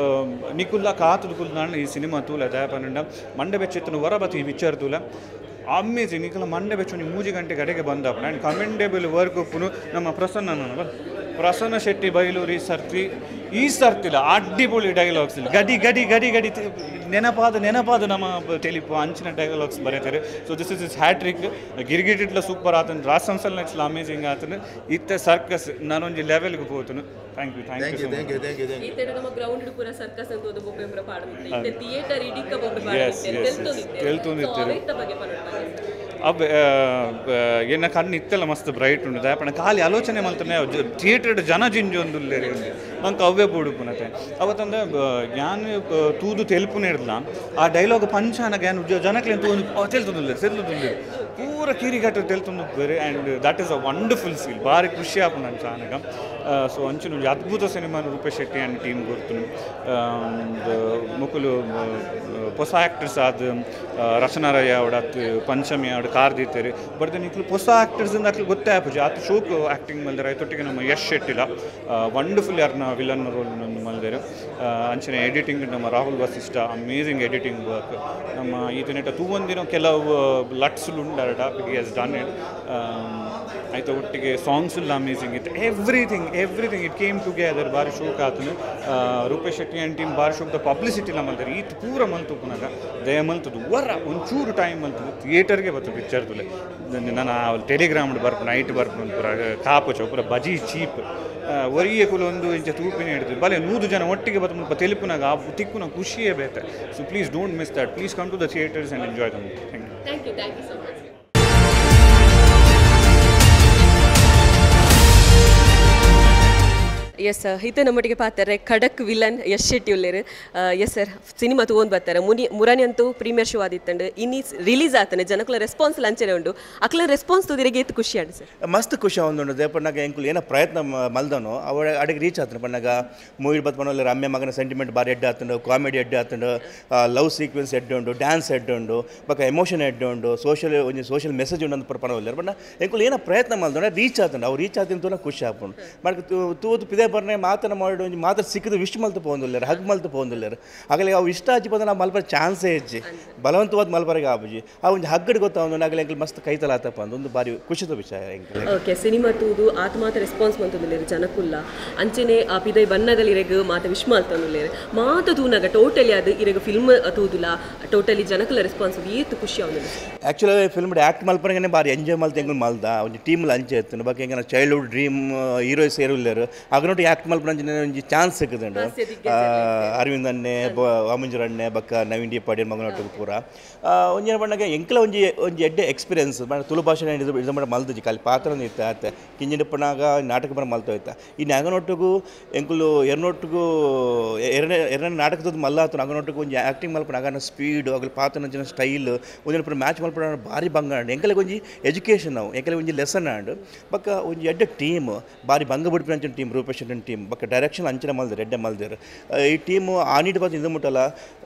ನಿಕುಲ್ಲ ಕಾತುದು ಕುಲ್ ನಾನು ಈ ಸಿನಿಮಾ ತೂಲ ದಾಪಂಡ ಮಂಡೆ ಬೆಚ್ಚಿತ್ತನು ಹೊರ ಬತ್ತು ಈ ಪಿಕ್ಚರ್ ತೂಲ ಅಮೇಜಿಂಗ್ ನಿಕಲ ಮಂಡೆ ಬೆಚ್ಚು 3 ಗಂಟೆ ಕಡೆಗೆ ಬಂದಪ್ಪ ಆ್ಯಂಡ್ ಕಮೆಂಡೇಬಲ್ ವರ್ಕ್ ಒಪ್ಪುನು ನಮ್ಮ ಪ್ರಸನ್ನ ಪ್ರಸನ್ನ ಶೆಟ್ಟಿ ಬೈಲೂರು ಈ ಸರ್ತಿಲ್ಲ ಅಡ್ಡಿಪೊಳಿ ಡೈಲಾಗ್ಸ್ ಇಲ್ಲ ಗಡಿ ಗಡಿ ಗಡಿ ಗಡಿ ನೆನಪಾದ ನಮ್ಮ ತೆಲಿಪು ಅಂಚಿನ ಡೈಲಾಗ್ಸ್ ಬರೀತಾರೆ. So this is hattrick. ಗಿರ್ಗಿಟಿಟ್ಲ ಸೂಪರ್ ಆತನು, ರಾಸಂಸಲ್ ನೆಕ್ಸ್ಟ್ ಅಮೇಜಿಂಗ್ ಆತನು. ಇತ್ತೆ ಸರ್ಕಸ್ ನಾನೊಂದು ಲೆವೆಲ್ಗೆ ಹೋಗ್ತಾನು. ಥ್ಯಾಂಕ್ ಯು ನಮ್ಮ ಗ್ರೌಂಡ್ ಪೂರ ಸರ್ಕಸ್ ಅಂತ ಒಂದು ಬೊಬ್ಬೆ ಪಾಡುತ್ತೆ ಥಿಯೇಟರ್ ಇಡಿಕ ಬೊಬ್ಬೆ अब ಏನ ಕಣ್ಣು ಇತ್ತೆಲ್ಲ ಮಸ್ತ್ ಬ್ರೈಟ್ ಉಂಟು ದಯಪಣ ಖಾಲಿ ಆಲೋಚನೆ ಮಲ್ತಾನೆ ಥಿಯೇಟರ್ ಜನ ಜಿಂಜೊಂದು ನಂಗೆ ಅವೇ ಬೋಡು ಪುನತೆ ಅವತ್ತಂದ ಜ್ಞಾನ ತೂದು ತೆಲುಪುನೇ ಇರಲ್ಲ ಆ ಡೈಲಾಗ್ ಪಂಚಾನ ಜ್ಞಾನ ಜನಕ್ಕೆ ತೆಲ್ತುದಿಲ್ಲ ಪೂರ ಕಿರಿಗಟ್ಟು ತೆಲ್ತುಂದು ಬೇರೆ and that is a wonderful feel ಭಾರಿ ಖುಷಿ ಆಪು ನನ್ನ ಚಾನಗ. ಸೊ ಅಂಚಿನ ಅದ್ಭುತ ಸಿನಿಮಾನು ರೂಪೇಶ್ ಶೆಟ್ಟಿ ಆ್ಯಂಡ್ ಟೀಮ್ ಗೊತ್ತು ಮುಕುಲು ಹೊಸ ಆ್ಯಕ್ಟರ್ಸ್ ಆದ ರಚನಾರಯ್ಯ ಅವಡತ್ತು ಪಂಚಮಿ ಅವಡು ಕಾರ್ದಿತ್ತೇರಿ ಬಟ್ ನಿಕ್ಲು ಹೊಸ ಆ್ಯಕ್ಟರ್ಸಿಂದ ಅಕ್ಲು ಗೊತ್ತೇ ಆಪುಜಿ ಆತ ಶೋಕ್ ಆ್ಯಕ್ಟಿಂಗ್ ಮಲ್ದಾರೆ ಐತೊಟ್ಟಿಗೆ ನಮ್ಮ ಯಶ್ ಶೆಟ್ಟಿಲ್ಲ ವಂಡರ್ಫುಲ್ ಯಾರನ್ನ ವಿಲನ್ ರೋಲ್ ಮಲ್ದಾರೆ. ಅಂಚಿನ ಎಡಿಟಿಂಗ್ ನಮ್ಮ Rahul Vasishta amazing editing work ನಮ್ಮ ಈತನಿಟ ತೂವೊಂದಿನ ಕೆಲವು ಲಟ್ಸ್ಲು ಉಂಡಾರಟ ಹಿ ಹ್ಯಾಸ್ ಡನ್ ಇಟ್ ಆಯ್ತು. ಒಟ್ಟಿಗೆ ಸಾಂಗ್ಸ್ ಎಲ್ಲ ಅಮೇಝಿಂಗ್ ಇತ್ತು. ಎವ್ರಿಥಿಂಗ್ ಇಟ್ ಕೇಮ್ ಟುಗೆದರ್ ಭಾರಿ ಶೋಕ್ ಆತನು. ರೂಪೇಶ್ ಶೆಟ್ಟಿ ಆ್ಯಂಡ್ ಟೀಮ್ ಭಾರಿ ಶೋಕ್ದ ಪಬ್ಲಿಸಿಟಿ ಎಲ್ಲ ಮಲ್ತಾರೆ ಈತ ಪೂರ ಮಲ್ತು ಪುನಗ ದಯ ಮಲ್ತದ್ದು ಒಂಚೂರು ಟೈಮ್ ಮಲ್ತದ್ದು ಥಿಯೇಟರ್ಗೆ ಬರ್ತದೆ ಪಿಕ್ಚರ್ದುಲೆ ನಾನು ಟೆಲಿಗ್ರಾಮ್ ಬರ್ಪು ನೈಟ್ ಬರ್ಪು ಪೂರ ಕಾಪು ಪೂರ ಬಜಿ ಚೀಪ್ ಒರಿಯ ಕುಲ ಒಂದು ಇಂಚ ತೂಪಿನ ಹಿಡಿದು ಬಲೆ 100 ಜನ ಒಟ್ಟಿಗೆ ಬತ್ತ ಮುಲ್ಪ ತೆಲುಪುನಾಗ ಆ ತಿಕ್ಕುನ ಖುಷಿಯೇ ಬೇತೆ. So please don't miss that. Please come to the theatres and enjoy the movie. Thank you so much. Yes ಹಿತ ನಮ್ಮೊಟ್ಟಿಗೆ ಪಾತಾರೆ ಖಡಕ್ ವಿಲನ್ ಯಶ್ ಶೆಟ್ಟಿ ಉಲ್ಲೇರು. ಎಸ್ ಸರ್ ಸಿನಿಮಾ ತೊಗೊಂಡು ಬರ್ತಾರೆ ಮುರಾನಿ ಅಂತೂ ಪ್ರೀಮಿಯರ್ ಶೋ ಆದಿತ್ತಂಡು ಇನ್ನಿ ರಿಲೀಸ್ ಆಗ್ತಾನೆ ಜನಕ್ಕಳ ರೆಸ್ಪಾನ್ಸ್ ಲಂಚನೆ ಉಂಟು ಅಕ್ಲ ರೆಸ್ಪಾನ್ಸ್ ತುದಿರಿಗೆ ಎತ್ತು ಖುಷಿ ಅಣ್ಣ ಸರ್ ಮಸ್ತ್ ಖುಷಿ ಒಂದು ದೇಪಣ್ಣಾಗ ಎಂಕುಲು ಏನೋ ಪ್ರಯತ್ನ ಮಲ್ದನು ಅವಳ ಅಡಿಗೆ ರೀಚ್ ಆತನು ಪಣ್ಣಾಗ ಮೂವಿ ಬತ್ ಪಣ್ಣಲ್ಲಿ ರಮ್ಯ ಮಗನ ಸೆಂಟಿಮೆಂಟ್ ಬಾರಿ ಎಡ್ಡೆ ಆತಂಡು ಕಾಮಿಡಿ ಎಡ್ಡೆ ಆತಂಡು ಲವ್ ಸೀಕ್ವೆನ್ಸ್ ಎಡ್ಡೆ ಉಂಡು ಡ್ಯಾನ್ಸ್ ಎಡ್ಡೆ ಉಂಡು ಬಕ್ಕ ಎಮೋಷನ್ ಎಡ್ಡೆ ಉಂಡು ಸೋಷಿಯಲ್ ಮೆಸೇಜ್ ಉಂಡು ಅಂತ ಪಣ್ಣವಲ್ಲ ಬಣ್ಣ ಎಂಕುಲು ಏನೋ ಪ್ರಯತ್ನ ಮಲ್ದೊಂಡು ರೀಚ್ ಆತಂಡು ಅವ್ರು ರೀಚ್ ಆತಿಂತೂ ಖುಷಿ ಆಪುಂಡು ಮಾಡಿ ತೂತು ಪಿದೆ ಬರ್ನೆ ಮಾತನ ಮಾಡಿ ಒಂದು ಮಾತ್ರ ಸಿಕ್ಕಿದ ವಿಶ್ ಮಲ್ತು ಪೋಂದಿಲ್ಲಾರ ಹಗ್ ಮಲ್ತು ಪೋಂದಿಲ್ಲಾರ ಆಗಲೇ ಅವು ಇಷ್ಟ ಹಚ್ಚಿ ಬಂದ್ರೆ ನಾವು ಮಲ್ಪರ ಚಾನ್ಸೇ ಹೆಚ್ಚಿ ಬಲವಂತವಾದ ಮಲ್ಪರಿಗೆ ಆಬುಜಿ ಆ ಒಂದು ಹಗ್ಗಡ್ ಗೊತ್ತಾವ ಆಗಲೇ ಎಂಕಲ್ ಮಸ್ತ್ ಕೈತಲ ಆತಪ್ಪ ಒಂದು ಬಾರಿ ಖುಷಿದ ವಿಷಯ ಎಂಕಲ್. ಓಕೆ ಸಿನಿಮಾ ತೂದು ಆತ ಮಾತ್ರ ರೆಸ್ಪಾನ್ಸ್ ಮಂತಂದಿಲ್ಲೇರು ಜನಕ್ಕುಲ್ಲ ಅಂಚನೆ ಆ ಪಿದೈ ಬನ್ನಗಲ್ ಇರೆಗ ಮಾತ ವಿಶ್ ಮಲ್ತಂದಿಲ್ಲೇರು ಮಾತ ತೂನಾಗ ಟೋಟಲಿ ಅದು ಇರೆಗ ಫಿಲ್ಮ್ ತೂದುಲ ಟೋಟಲಿ ಜನಕ್ಕಲ್ಲ ರೆಸ್ಪಾನ್ಸ್ ಏತು ಖುಷಿ ಆಗುದಿಲ್ಲ. ಆ್ಯಕ್ಚುಲಿ ಫಿಲ್ಮ್ ಆ್ಯಕ್ಟ್ ಮಲ್ಪರಂಗೆ ಬಾರಿ ಎಂಜಾಯ್ ಮಲ್ತು ಎಂಗಳು ಮಲ್ದ ಒಂದು ಟೀಮಲ್ಲಿ ಅಂಚೆ ಎತ್ತನು ಬಗ್ಗೆ ಹೆಂಗೆ ಚೈಲ್ಡ್ಹುಡ್ ಡ್ರೀಮ್ ಹೀರೋಸ್ ಸೇರಿಲ್ಲೇರು ಆಗನೊಟ್ಟು ಆ್ಯಕ್ಟ್ ಮಲ್ಪರಂಜನೆ ಒಂದು ಚಾನ್ಸ್ ಸಿಕ್ಕದುಂಡು ಅರವಿಂದ್ ಅಣ್ಣೆ ವಾಮಂಜುರ ಅಣ್ಣೆ ಬಕ್ಕ ನವೀನ್ ಡಿ ಪಾಟೀಲ್ ಮಗನೊಟ್ಟಿಗೆ ಪೂರ ಒಂಜಿನ ಬಣ್ಣಗೆ ಎಂಕಲ ಒಂಜಿ ಎಡ್ಡೆ ಎಕ್ಸ್ಪೀರಿಯನ್ಸ್ ತುಳು ಭಾಷೆ ಇದು ಮಾಡಿ ಮಲ್ದಜಿ ಖಾಲಿ ಪಾತ್ರ ಇತ್ತ ಆತ ಕಿಂಜಿನಪ್ಪನಾಗ ನಾಟಕ ಬರ ಮಲ್ತೋಯ್ತ ಈ ನಗನೊಟ್ಟಿಗೂ ಎಂಕುಲು ಎರನೊಟ್ಟಿಗೂ ಎರಡನೇ ನಾಟಕದ ಮಲ್ಲ ಆತನು ಅಗನೊಟ್ಟಿಗೂ ಒಂದು ಆ್ಯಕ್ಟಿಂಗ್ ಮಲ್ಪನ ಆಗ ಸ್ಪೀಡು ಆಗಲಿ ಪಾತ್ರ ನಂಚಿನ ಸ್ಟೈಲ್ ಒಂದಿನ ಪುರ ಮ್ಯಾಚ್ ಮಲ್ಪನ ಭಾರಿ ಬಂಗಾಂಡು ಎಂಕಲಿಗೆ ಒಂಜಿ ಎಜುಕೇಷನ್ ನಾವು ಎಂಕಲಿಗೆ ಒಂಜಿ ಲೆಸನ್ ಆಂಡು ಬಕ್ಕ ಒಂಜಿ ಎಡ್ಡೆ ಟೀಮ್ ಭಾರಿ ಬಂಗ ಬಿಡ್ಪಿನ ಅಂಚಿನ ಟೀಮ್ ರೂಪೇಶ್ ಟೀಮ್ ಬಕ್ಕ ಡೈರೆಕ್ಷನ್ ಅಂಚನೆ ಮಲ್ದಿರು ಎಡ್ಡೆ ಮಲ್ದಿರು ಈ ಟೀಮು ಆನಿಟ್ ಬಂದು ಇದು ಮುಟ್ಟಲ್ಲ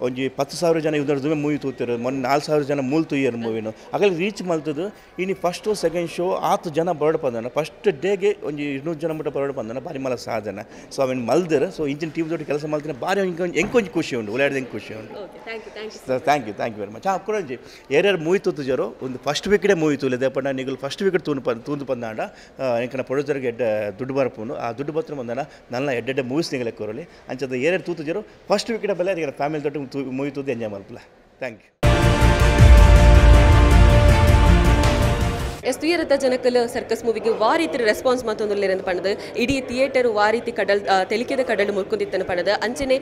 ಒಂಜಿ 10,000 ಜನ ಇದ್ರ ಮೂವಿ ತೂತಿರು ಮೊನ್ನೆ 4,000 ಜನ ಮೂಲ್ ತೂಯರು ಮೂವಿನು ಆಗಲಿ ರೀಚ್ ಮಲ್ತದ್ದು ಇನ್ನು ಫಸ್ಟು ಸೆಕೆಂಡ್ ಶೋ 10 ಜನ ಬರಡು ಬಂದನ ಫಸ್ಟ್ ಡೇಗೆ ಒಂಜಿ 200 ಜನ ಮುಟ್ಟ ಬರಡು ಬಂದನ ಭಾರಿ ಮಲ ಸಾಧನ ಸೊ ಅವನು ಮಲ್ದಿರು ಸೊ ಇಂಚಿನ ಟೀಮ್ ಜೊತೆ ಕೆಲಸ ಮಾಡ್ತೀನಿ ಭಾರಿ ಎಂಕೊಂಜಿ ಖುಷಿ ಉಂಟು ಒಳ್ಳೆಯದು ಹೆಂಗೆ ಖುಷಿ ಉಂಟು. Thank you very much. ಅಪ್ಪರಂಜಿ ಯಾರ್ಯಾರು ಮೂವಿ ತೂತಿಜರು ಒಂದು ಫಸ್ಟ್ ವೀಕ್ಡೆ ಮೂವಿ ತೂಲಿದೆ ಪಣ್ಣ ನೀವು ಫಸ್ಟ್ ವೀಕೆಟ್ ತೂಂದು ಬಂದಾಂಡ ಎಂಕನ ಪ್ರೊಡ್ಯೂಸರ್ಗೆ ಎಡ್ಡೆ ದುಡ್ಡು ಬರ್ಪುನು ಆ ದುಡ್ಡು ಬತ್ರ ಬಂದಾನ ನನ್ನ ಎಡ್ಡೆ ಮೂವೀಸ್ ನಿಗಲೆ ಕೋರಲಿ ಅಂಚದ ಏನೇನು ತೂತಿಜರು ಫಸ್ಟ್ ವೀಕೆಟ್ ಬಲ್ಲ ಅದಕ್ಕೆ ಫ್ಯಾಮಿಲಿ ತೊಟ್ಟು ಮೂವಿ ತೂದು ಎಂಜಾಯ್ ಮಲ್ಪಲ್ಲ. Thank you. ಎಸ್ ತುಯರತ ಜನಕ್ಕಲು ಸರ್ಕಸ್ ಮೂವಿಗೆ ವಾರೀತಿ ರೆಸ್ಪಾನ್ಸ್ ಮಾತೊಂದುಲ್ಲೇರಂದು ಪಣ್ಣದು ಇಡೀ ಥಿಯೇಟರ್ ವಾರೀತಿ ಕಡಲ್ ತೆಲಿಕೆದ ಕಡಲು ಮುರ್ಕೊಂದಿತ್ತನ್ನು ಪಣ್ಣದು ಅಂಚನೆ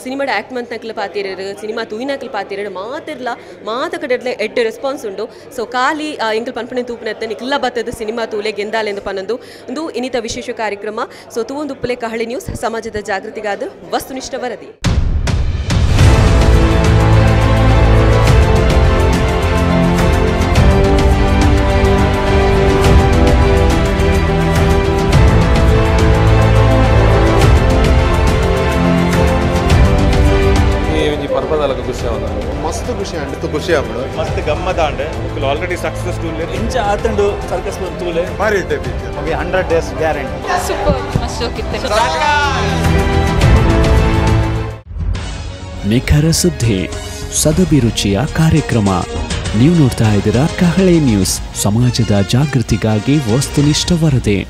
ಸಿನಿಮಾಡ ಆ್ಯಕ್ಟ್ ಮಂತ್ನಕ್ಲು ಪಾತಿರರು ಸಿನಿಮಾ ತೂಯಿನಕ್ಲು ಪಾತಿರರು ಮಾತಿರ್ಲ ಮಾತ ಕಡಲೆ ಎಡ್ಡೆ ರೆಸ್ಪಾನ್ಸ್ ಉಂಡು. ಸೊ ಖಾಲಿ ಎಂಕಲ್ ಪನ್ಪಣೆ ತೂಪಿನತ್ತ ನಿಕ್ಲ ಬತ್ತದ ಸಿನಿಮಾ ತೂಲೆ ಗೆಂದಾಲೆಂದು ಪನ್ನೊಂದು ಒಂದು ಇನ್ನಿತ ವಿಶೇಷ ಕಾರ್ಯಕ್ರಮ. ಸೊ ತೂವೊಂದು ಉಪ್ಪಲೆ ಕಹಳೆ ನ್ಯೂಸ್ ಸಮಾಜದ ಜಾಗೃತಿಗಾದ ವಸ್ತುನಿಷ್ಠ ವರದಿ. ಮಸ್ತ್ ಖುಷಿ ಅಂಡ್ ಖುಷಿ ಆಗ್ಬಿಡು ಮಸ್ತ್ ಗಮ್ಮತ್ ಆಂಡ್ ಆಲ್ರೆಡಿ ಸಕ್ಸಸ್ ಟೂಲೆ ಇಂಚ ಆತಂಡು ಸರ್ಕಸ್ ಬಂತೂಲೆ ಭಾರಿ ಇಟ್ಟೆ ಪಿಕ್ಚರ್ 100 ಡೇಸ್ ಗ್ಯಾರಂಟಿ ಸೂಪರ್ ಮಸ್ತ್ ಹೋಗಿತ್ತು. ನಿಖರ ಸುದ್ದಿ ಸದಭಿರುಚಿಯ ಕಾರ್ಯಕ್ರಮ ನೀವು ನೋಡ್ತಾ ಇದ್ದೀರಾ ಕಹಳೆ ನ್ಯೂಸ್ ಸಮಾಜದ ಜಾಗೃತಿಗಾಗಿ ವಸ್ತುನಿಷ್ಠ ವರದಿ.